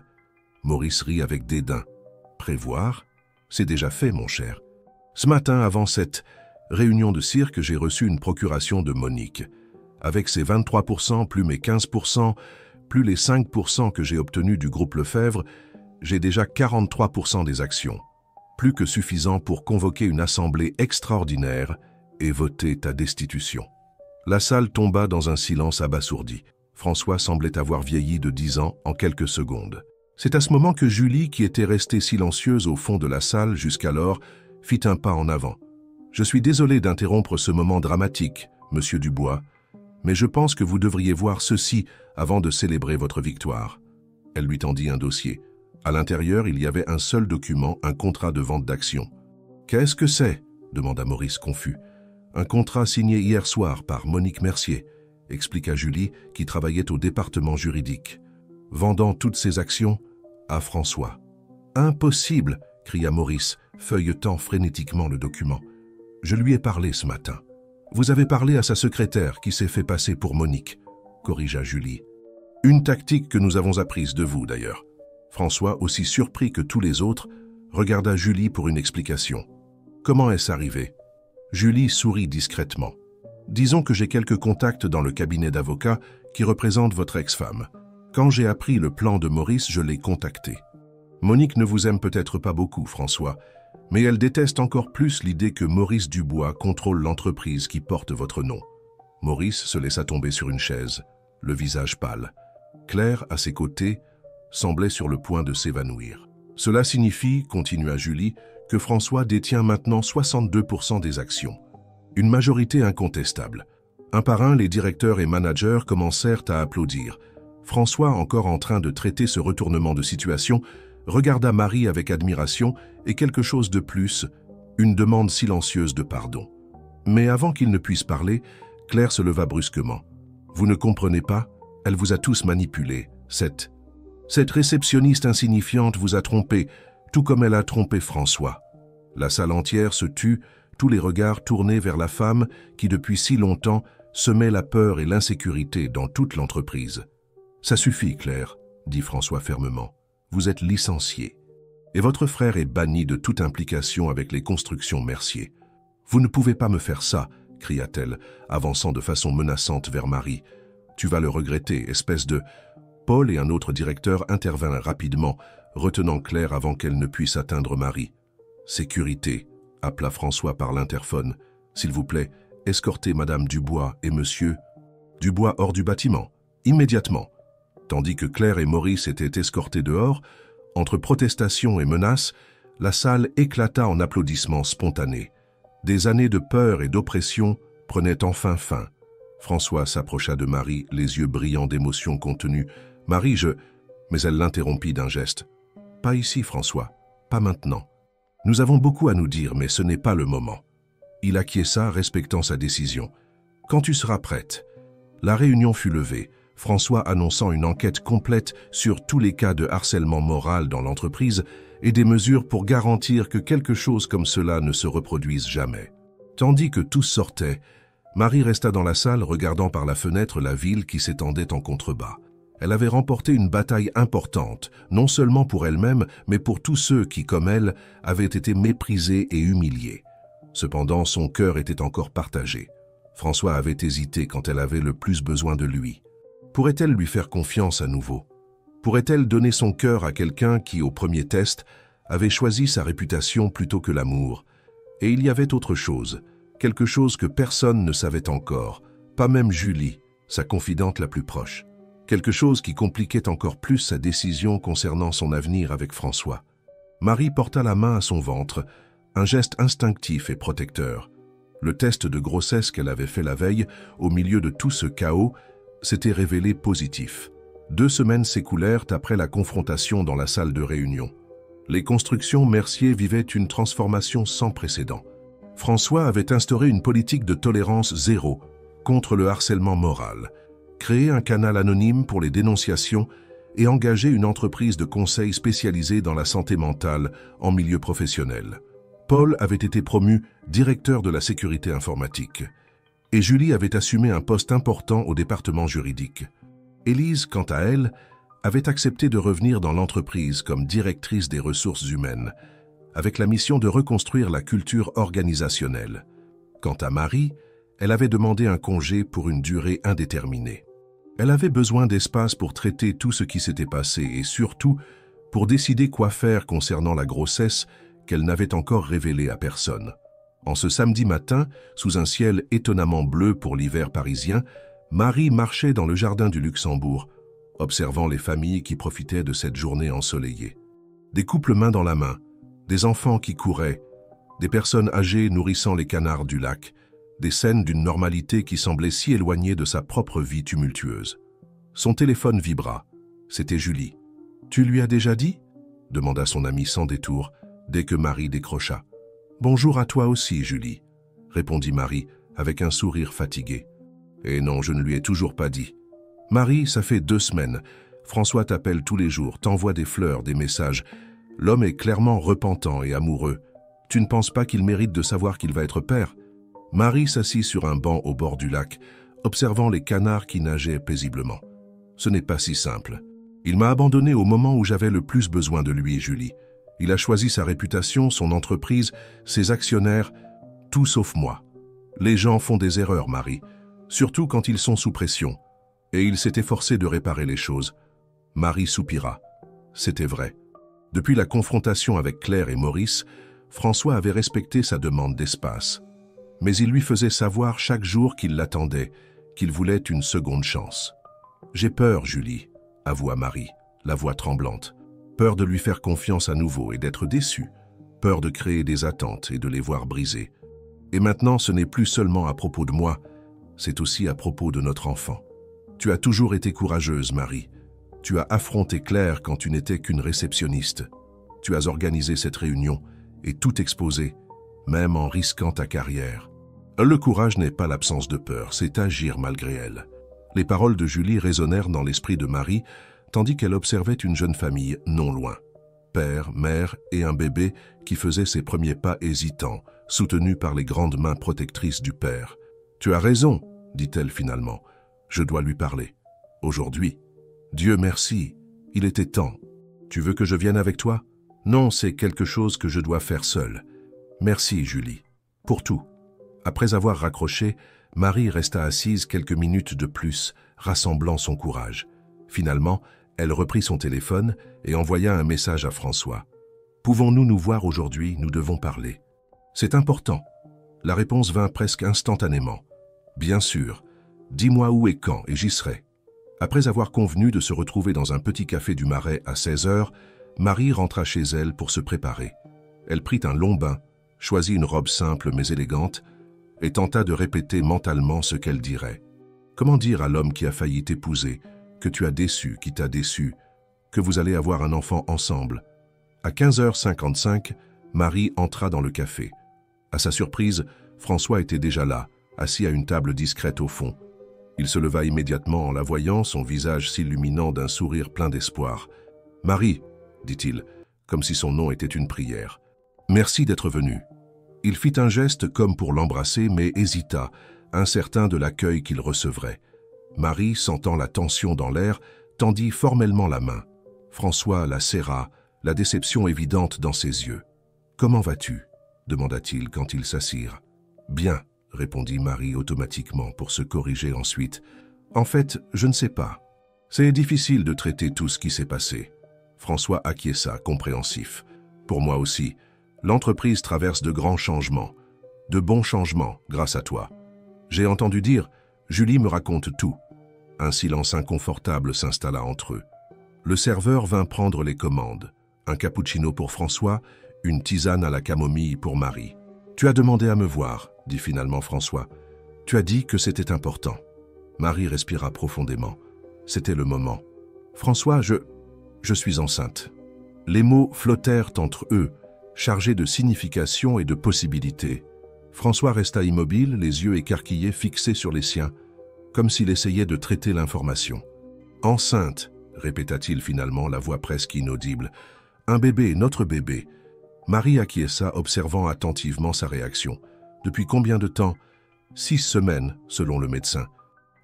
Speaker 1: Maurice rit avec dédain. « Prévoir ? C'est déjà fait, mon cher. Ce matin, avant cette réunion de cirque, j'ai reçu une procuration de Monique. Avec ses 23%, plus mes 15%, plus les 5% que j'ai obtenus du groupe Lefebvre, j'ai déjà 43% des actions. Plus que suffisant pour convoquer une assemblée extraordinaire et voter ta destitution. » La salle tomba dans un silence abasourdi. François semblait avoir vieilli de 10 ans en quelques secondes. C'est à ce moment que Julie, qui était restée silencieuse au fond de la salle jusqu'alors, fit un pas en avant. « Je suis désolé d'interrompre ce moment dramatique, Monsieur Dubois, mais je pense que vous devriez voir ceci avant de célébrer votre victoire. » Elle lui tendit un dossier. À l'intérieur, il y avait un seul document, un contrat de vente d'actions. « Qu'est-ce que c'est ?» demanda Maurice confus. « Un contrat signé hier soir par Monique Mercier, » expliqua Julie, qui travaillait au département juridique, vendant toutes ses actions à François. « Impossible !» cria Maurice, feuilletant frénétiquement le document. « Je lui ai parlé ce matin. »« Vous avez parlé à sa secrétaire qui s'est fait passer pour Monique, » corrigea Julie. « Une tactique que nous avons apprise de vous, d'ailleurs. » François, aussi surpris que tous les autres, regarda Julie pour une explication. « Comment est-ce arrivé ?» Julie sourit discrètement. « Disons que j'ai quelques contacts dans le cabinet d'avocats qui représente votre ex-femme. Quand j'ai appris le plan de Maurice, je l'ai contacté. Monique ne vous aime peut-être pas beaucoup, François, mais elle déteste encore plus l'idée que Maurice Dubois contrôle l'entreprise qui porte votre nom. » Maurice se laissa tomber sur une chaise, le visage pâle. Claire, à ses côtés, semblait sur le point de s'évanouir. « Cela signifie, continua Julie, que François détient maintenant 62% des actions. Une majorité incontestable. Un par un, les directeurs et managers commencèrent à applaudir. François, encore en train de traiter ce retournement de situation, regarda Marie avec admiration et quelque chose de plus, une demande silencieuse de pardon. Mais avant qu'il ne puisse parler, Claire se leva brusquement. « Vous ne comprenez pas? Elle vous a tous manipulé. Cette réceptionniste insignifiante vous a trompé, tout comme elle a trompé François. » La salle entière se tut, tous les regards tournés vers la femme qui, depuis si longtemps, semait la peur et l'insécurité dans toute l'entreprise. « Ça suffit, Claire, » dit François fermement. « Vous êtes licenciée. Et votre frère est banni de toute implication avec les constructions Mercier. Vous ne pouvez pas me faire ça, » cria-t-elle, avançant de façon menaçante vers Marie. « Tu vas le regretter, espèce de... » Paul et un autre directeur intervinrent rapidement, retenant Claire avant qu'elle ne puisse atteindre Marie. « Sécurité » appela François par l'interphone. « S'il vous plaît, escortez Madame Dubois et Monsieur Dubois hors du bâtiment, immédiatement. » Tandis que Claire et Maurice étaient escortés dehors, entre protestations et menaces, la salle éclata en applaudissements spontanés. Des années de peur et d'oppression prenaient enfin fin. François s'approcha de Marie, les yeux brillants d'émotion contenue. « Marie, je... » Mais elle l'interrompit d'un geste. « Pas ici, François. Pas maintenant. Nous avons beaucoup à nous dire, mais ce n'est pas le moment. » Il acquiesça, respectant sa décision. « Quand tu seras prête. » La réunion fut levée, François annonçant une enquête complète sur tous les cas de harcèlement moral dans l'entreprise et des mesures pour garantir que quelque chose comme cela ne se reproduise jamais. Tandis que tous sortaient, Marie resta dans la salle regardant par la fenêtre la ville qui s'étendait en contrebas. Elle avait remporté une bataille importante, non seulement pour elle-même, mais pour tous ceux qui, comme elle, avaient été méprisés et humiliés. Cependant, son cœur était encore partagé. François avait hésité quand elle avait le plus besoin de lui. Pourrait-elle lui faire confiance à nouveau? Pourrait-elle donner son cœur à quelqu'un qui, au premier test, avait choisi sa réputation plutôt que l'amour? Et il y avait autre chose, quelque chose que personne ne savait encore, pas même Julie, sa confidente la plus proche. Quelque chose qui compliquait encore plus sa décision concernant son avenir avec François. Marie porta la main à son ventre, un geste instinctif et protecteur. Le test de grossesse qu'elle avait fait la veille, au milieu de tout ce chaos, s'était révélé positif. 2 semaines s'écoulèrent après la confrontation dans la salle de réunion. Les constructions Mercier vivaient une transformation sans précédent. François avait instauré une politique de tolérance zéro contre le harcèlement moral, créé un canal anonyme pour les dénonciations et engagé une entreprise de conseil spécialisée dans la santé mentale en milieu professionnel. Paul avait été promu directeur de la sécurité informatique et Julie avait assumé un poste important au département juridique. Élise, quant à elle, avait accepté de revenir dans l'entreprise comme directrice des ressources humaines, avec la mission de reconstruire la culture organisationnelle. Quant à Marie, elle avait demandé un congé pour une durée indéterminée. Elle avait besoin d'espace pour traiter tout ce qui s'était passé et surtout pour décider quoi faire concernant la grossesse qu'elle n'avait encore révélée à personne. En ce samedi matin, sous un ciel étonnamment bleu pour l'hiver parisien, Marie marchait dans le jardin du Luxembourg, observant les familles qui profitaient de cette journée ensoleillée. Des couples main dans la main, des enfants qui couraient, des personnes âgées nourrissant les canards du lac, des scènes d'une normalité qui semblait si éloignée de sa propre vie tumultueuse. Son téléphone vibra. C'était Julie. « Tu lui as déjà dit ?» demanda son amie sans détour, dès que Marie décrocha. « Bonjour à toi aussi, Julie », répondit Marie, avec un sourire fatigué. « Et non, je ne lui ai toujours pas dit. »« Marie, ça fait 2 semaines. François t'appelle tous les jours, t'envoie des fleurs, des messages. L'homme est clairement repentant et amoureux. Tu ne penses pas qu'il mérite de savoir qu'il va être père ?» Marie s'assit sur un banc au bord du lac, observant les canards qui nageaient paisiblement. « Ce n'est pas si simple. Il m'a abandonné au moment où j'avais le plus besoin de lui, Julie. Il a choisi sa réputation, son entreprise, ses actionnaires, tout sauf moi. Les gens font des erreurs, Marie, surtout quand ils sont sous pression. Et il s'est efforcé de réparer les choses. » Marie soupira. C'était vrai. Depuis la confrontation avec Claire et Maurice, François avait respecté sa demande d'espace. Mais il lui faisait savoir chaque jour qu'il l'attendait, qu'il voulait une seconde chance. « J'ai peur, Julie », avoua Marie, la voix tremblante. Peur de lui faire confiance à nouveau et d'être déçue. Peur de créer des attentes et de les voir brisées. Et maintenant, ce n'est plus seulement à propos de moi, c'est aussi à propos de notre enfant. Tu as toujours été courageuse, Marie. Tu as affronté Claire quand tu n'étais qu'une réceptionniste. Tu as organisé cette réunion et tout exposé, même en risquant ta carrière. Le courage n'est pas l'absence de peur, c'est agir malgré elle. Les paroles de Julie résonnèrent dans l'esprit de Marie, tandis qu'elle observait une jeune famille non loin. Père, mère et un bébé qui faisait ses premiers pas hésitants, soutenu par les grandes mains protectrices du père. « Tu as raison, » dit-elle finalement. « Je dois lui parler. Aujourd'hui. Dieu merci, il était temps. Tu veux que je vienne avec toi? Non, c'est quelque chose que je dois faire seule. Merci, Julie. Pour tout. » Après avoir raccroché, Marie resta assise quelques minutes de plus, rassemblant son courage. Finalement, elle reprit son téléphone et envoya un message à François. « Pouvons-nous nous voir aujourd'hui? Nous devons parler. » « C'est important. » La réponse vint presque instantanément. « Bien sûr. Dis-moi où et quand, et j'y serai. » Après avoir convenu de se retrouver dans un petit café du Marais à 16h, Marie rentra chez elle pour se préparer. Elle prit un long bain, choisit une robe simple mais élégante, et tenta de répéter mentalement ce qu'elle dirait. Comment dire à l'homme qui a failli t'épouser, que tu as déçu, qui t'a déçu, que vous allez avoir un enfant ensemble? À 15h55, Marie entra dans le café. À sa surprise, François était déjà là, assis à une table discrète au fond. Il se leva immédiatement en la voyant, son visage s'illuminant d'un sourire plein d'espoir. « Marie, » dit-il, comme si son nom était une prière. « Merci d'être venue. » Il fit un geste comme pour l'embrasser, mais hésita, incertain de l'accueil qu'il recevrait. Marie, sentant la tension dans l'air, tendit formellement la main. François la serra, la déception évidente dans ses yeux. « Comment vas-tu » demanda-t-il quand ils s'assirent. « Bien », répondit Marie automatiquement pour se corriger ensuite. « En fait, je ne sais pas. C'est difficile de traiter tout ce qui s'est passé. » François acquiesça, compréhensif. « Pour moi aussi. L'entreprise traverse de grands changements. De bons changements, grâce à toi. J'ai entendu dire, Julie me raconte tout. Un silence inconfortable s'installa entre eux. Le serveur vint prendre les commandes. Un cappuccino pour François, une tisane à la camomille pour Marie. « Tu as demandé à me voir », dit finalement François. « Tu as dit que c'était important. » Marie respira profondément. C'était le moment. « François, je suis enceinte. » Les mots flottèrent entre eux, chargés de signification et de possibilités. François resta immobile, les yeux écarquillés fixés sur les siens, comme s'il essayait de traiter l'information. « Enceinte », répéta-t-il finalement, la voix presque inaudible. « Un bébé, notre bébé. » Marie acquiesça, observant attentivement sa réaction. « Depuis combien de temps ?»« 6 semaines, selon le médecin.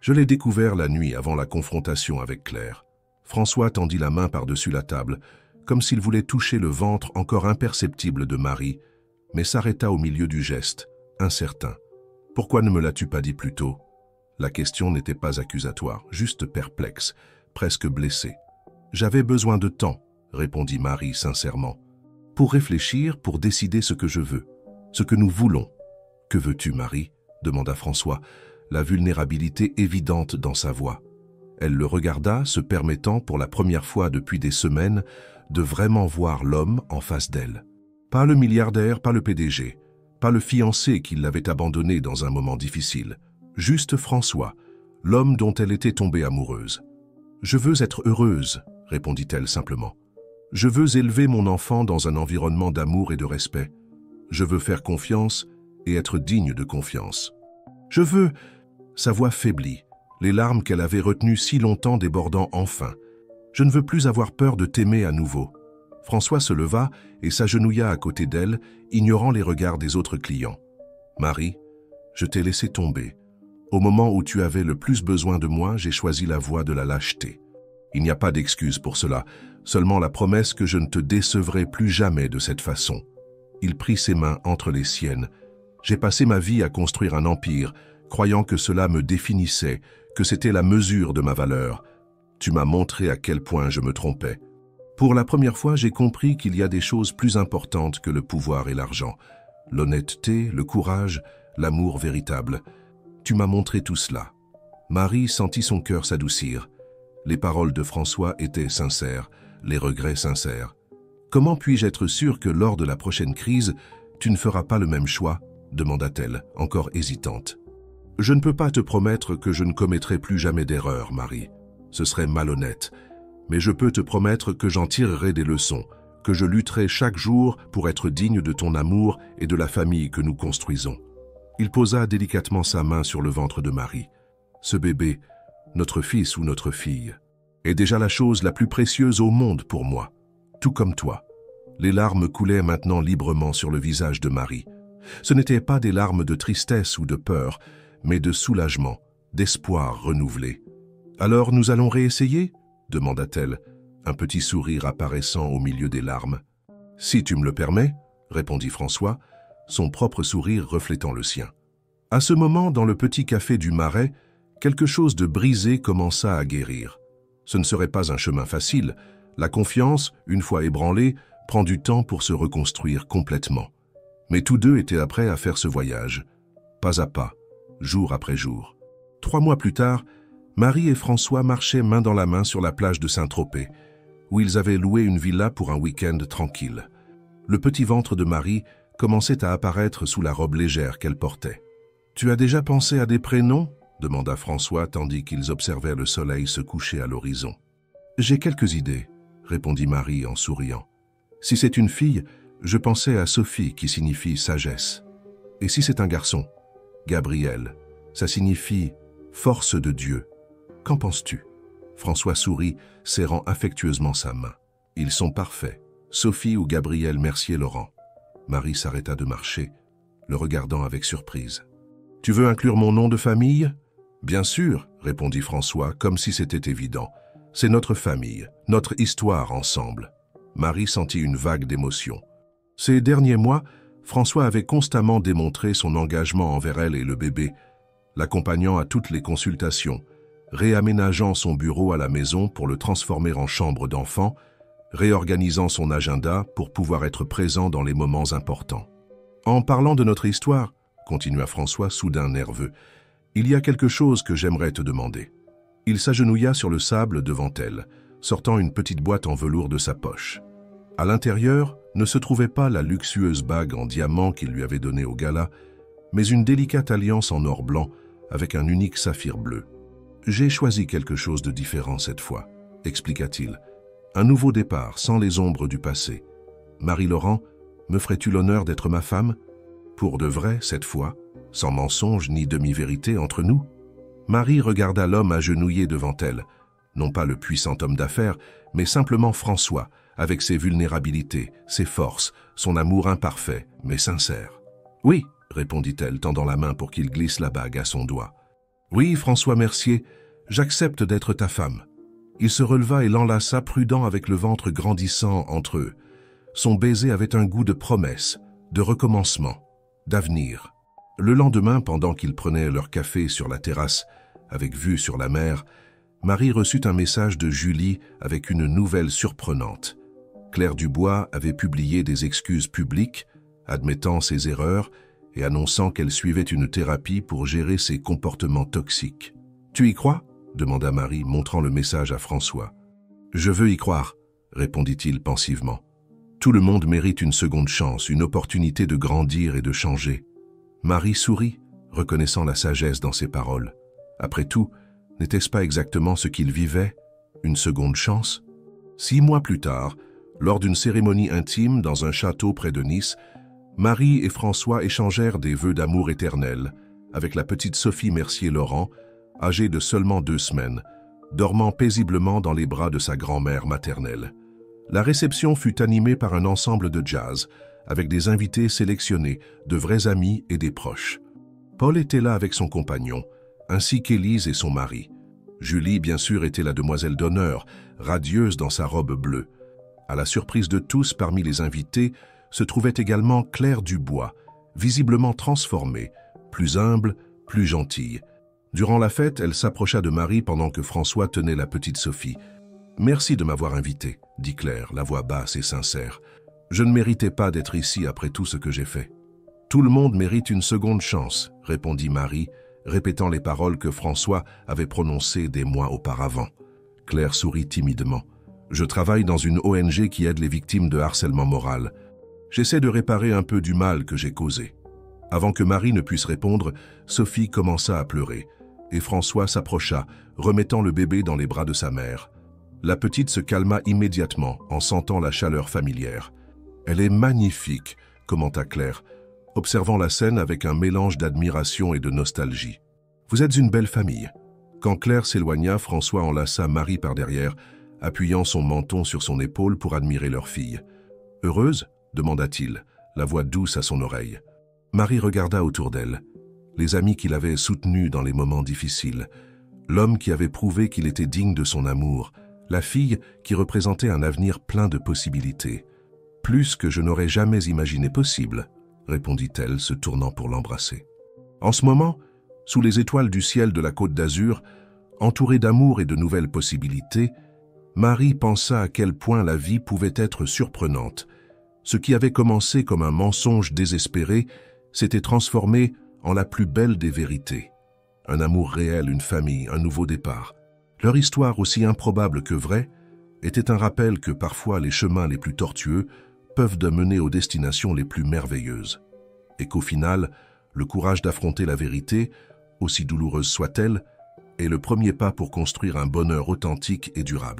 Speaker 1: Je l'ai découvert la nuit avant la confrontation avec Claire. » François tendit la main par-dessus la table, comme s'il voulait toucher le ventre encore imperceptible de Marie, mais s'arrêta au milieu du geste, incertain. « Pourquoi ne me l'as-tu pas dit plus tôt ?» La question n'était pas accusatoire, juste perplexe, presque blessée. « J'avais besoin de temps, » répondit Marie sincèrement. « Pour réfléchir, pour décider ce que je veux, ce que nous voulons. »« Que veux-tu, Marie ?» demanda François, la vulnérabilité évidente dans sa voix. Elle le regarda, se permettant, pour la première fois depuis des semaines, de vraiment voir l'homme en face d'elle. Pas le milliardaire, pas le PDG, pas le fiancé qui l'avait abandonné dans un moment difficile. Juste François, l'homme dont elle était tombée amoureuse. « Je veux être heureuse, » répondit-elle simplement. « Je veux élever mon enfant dans un environnement d'amour et de respect. Je veux faire confiance et être digne de confiance. Je veux... » Sa voix faiblit, les larmes qu'elle avait retenues si longtemps débordant enfin. « Je ne veux plus avoir peur de t'aimer à nouveau. » François se leva et s'agenouilla à côté d'elle, ignorant les regards des autres clients. « Marie, je t'ai laissé tomber. Au moment où tu avais le plus besoin de moi, j'ai choisi la voie de la lâcheté. Il n'y a pas d'excuse pour cela, seulement la promesse que je ne te décevrai plus jamais de cette façon. » Il prit ses mains entre les siennes. « J'ai passé ma vie à construire un empire, croyant que cela me définissait, que c'était la mesure de ma valeur. Tu m'as montré à quel point je me trompais. Pour la première fois, j'ai compris qu'il y a des choses plus importantes que le pouvoir et l'argent. L'honnêteté, le courage, l'amour véritable. Tu m'as montré tout cela. » Marie sentit son cœur s'adoucir. Les paroles de François étaient sincères, les regrets sincères. « Comment puis-je être sûre que lors de la prochaine crise, tu ne feras pas le même choix ?» demanda-t-elle, encore hésitante. « Je ne peux pas te promettre que je ne commettrai plus jamais d'erreur, Marie. Ce serait malhonnête. Mais je peux te promettre que j'en tirerai des leçons, que je lutterai chaque jour pour être digne de ton amour et de la famille que nous construisons. » Il posa délicatement sa main sur le ventre de Marie. « Ce bébé, notre fils ou notre fille, est déjà la chose la plus précieuse au monde pour moi, tout comme toi. » Les larmes coulaient maintenant librement sur le visage de Marie. Ce n'étaient pas des larmes de tristesse ou de peur, mais de soulagement, d'espoir renouvelé. « Alors nous allons réessayer ?» demanda-t-elle, un petit sourire apparaissant au milieu des larmes. « Si tu me le permets, » répondit François, son propre sourire reflétant le sien. À ce moment, dans le petit café du Marais, quelque chose de brisé commença à guérir. Ce ne serait pas un chemin facile. La confiance, une fois ébranlée, prend du temps pour se reconstruire complètement. Mais tous deux étaient prêts à faire ce voyage, pas à pas, jour après jour. 3 mois plus tard, Marie et François marchaient main dans la main sur la plage de Saint-Tropez, où ils avaient loué une villa pour un week-end tranquille. Le petit ventre de Marie commençait à apparaître sous la robe légère qu'elle portait. « Tu as déjà pensé à des prénoms ?» demanda François tandis qu'ils observaient le soleil se coucher à l'horizon. « J'ai quelques idées », répondit Marie en souriant. « Si c'est une fille, je pensais à Sophie qui signifie sagesse. Et si c'est un garçon, Gabriel, ça signifie force de Dieu. Qu'en penses-tu » François sourit, serrant affectueusement sa main. « Ils sont parfaits, Sophie ou Gabriel Mercier-Laurent. » Marie s'arrêta de marcher, le regardant avec surprise. « Tu veux inclure mon nom de famille ?»« Bien sûr, » répondit François, comme si c'était évident. « C'est notre famille, notre histoire ensemble. » Marie sentit une vague d'émotion. Ces derniers mois, François avait constamment démontré son engagement envers elle et le bébé, l'accompagnant à toutes les consultations, réaménageant son bureau à la maison pour le transformer en chambre d'enfant, réorganisant son agenda pour pouvoir être présent dans les moments importants. « En parlant de notre histoire, continua François, soudain nerveux. « Il y a quelque chose que j'aimerais te demander. » Il s'agenouilla sur le sable devant elle, sortant une petite boîte en velours de sa poche. À l'intérieur ne se trouvait pas la luxueuse bague en diamant qu'il lui avait donnée au gala, mais une délicate alliance en or blanc avec un unique saphir bleu. « J'ai choisi quelque chose de différent cette fois, » expliqua-t-il. « Un nouveau départ, sans les ombres du passé. Marie-Laurent, me ferais-tu l'honneur d'être ma femme? Pour de vrai, cette fois, sans mensonge ni demi-vérité entre nous ?» Marie regarda l'homme agenouillé devant elle, non pas le puissant homme d'affaires, mais simplement François, avec ses vulnérabilités, ses forces, son amour imparfait, mais sincère. « Oui, » répondit-elle, tendant la main pour qu'il glisse la bague à son doigt. « Oui, François Mercier, j'accepte d'être ta femme. » Il se releva et l'enlaça, prudent avec le ventre grandissant entre eux. Son baiser avait un goût de promesse, de recommencement, d'avenir. Le lendemain, pendant qu'ils prenaient leur café sur la terrasse, avec vue sur la mer, Marie reçut un message de Julie avec une nouvelle surprenante. Claire Dubois avait publié des excuses publiques, admettant ses erreurs et annonçant qu'elle suivait une thérapie pour gérer ses comportements toxiques. « Tu y crois ?» demanda Marie, montrant le message à François. « Je veux y croire », répondit-il pensivement. « Tout le monde mérite une seconde chance, une opportunité de grandir et de changer. » Marie sourit, reconnaissant la sagesse dans ses paroles. Après tout, n'était-ce pas exactement ce qu'il vivait, une seconde chance? 6 mois plus tard, lors d'une cérémonie intime dans un château près de Nice, Marie et François échangèrent des vœux d'amour éternel avec la petite Sophie Mercier-Laurent, âgée de seulement 2 semaines, dormant paisiblement dans les bras de sa grand-mère maternelle. La réception fut animée par un ensemble de jazz, avec des invités sélectionnés, de vrais amis et des proches. Paul était là avec son compagnon, ainsi qu'Élise et son mari. Julie, bien sûr, était la demoiselle d'honneur, radieuse dans sa robe bleue. À la surprise de tous parmi les invités, se trouvait également Claire Dubois, visiblement transformée, plus humble, plus gentille. Durant la fête, elle s'approcha de Marie pendant que François tenait la petite Sophie. « Merci de m'avoir invitée, » dit Claire, la voix basse et sincère. « Je ne méritais pas d'être ici après tout ce que j'ai fait. »« Tout le monde mérite une seconde chance, » répondit Marie, répétant les paroles que François avait prononcées des mois auparavant. Claire sourit timidement. « Je travaille dans une ONG qui aide les victimes de harcèlement moral. J'essaie de réparer un peu du mal que j'ai causé. » Avant que Marie ne puisse répondre, Sophie commença à pleurer, et François s'approcha, remettant le bébé dans les bras de sa mère. La petite se calma immédiatement en sentant la chaleur familière. « Elle est magnifique », commenta Claire, observant la scène avec un mélange d'admiration et de nostalgie. « Vous êtes une belle famille. » Quand Claire s'éloigna, François enlaça Marie par derrière, appuyant son menton sur son épaule pour admirer leur fille. « Heureuse ?» demanda-t-il, la voix douce à son oreille. Marie regarda autour d'elle. Les amis qui l'avaient soutenue dans les moments difficiles, l'homme qui avait prouvé qu'il était digne de son amour, la fille qui représentait un avenir plein de possibilités. « Plus que je n'aurais jamais imaginé possible », répondit-elle, se tournant pour l'embrasser. En ce moment, sous les étoiles du ciel de la Côte d'Azur, entourée d'amour et de nouvelles possibilités, Marie pensa à quel point la vie pouvait être surprenante. Ce qui avait commencé comme un mensonge désespéré s'était transformé en la plus belle des vérités. Un amour réel, une famille, un nouveau départ. Leur histoire, aussi improbable que vraie, était un rappel que parfois les chemins les plus tortueux peuvent mener aux destinations les plus merveilleuses. Et qu'au final, le courage d'affronter la vérité, aussi douloureuse soit-elle, est le premier pas pour construire un bonheur authentique et durable.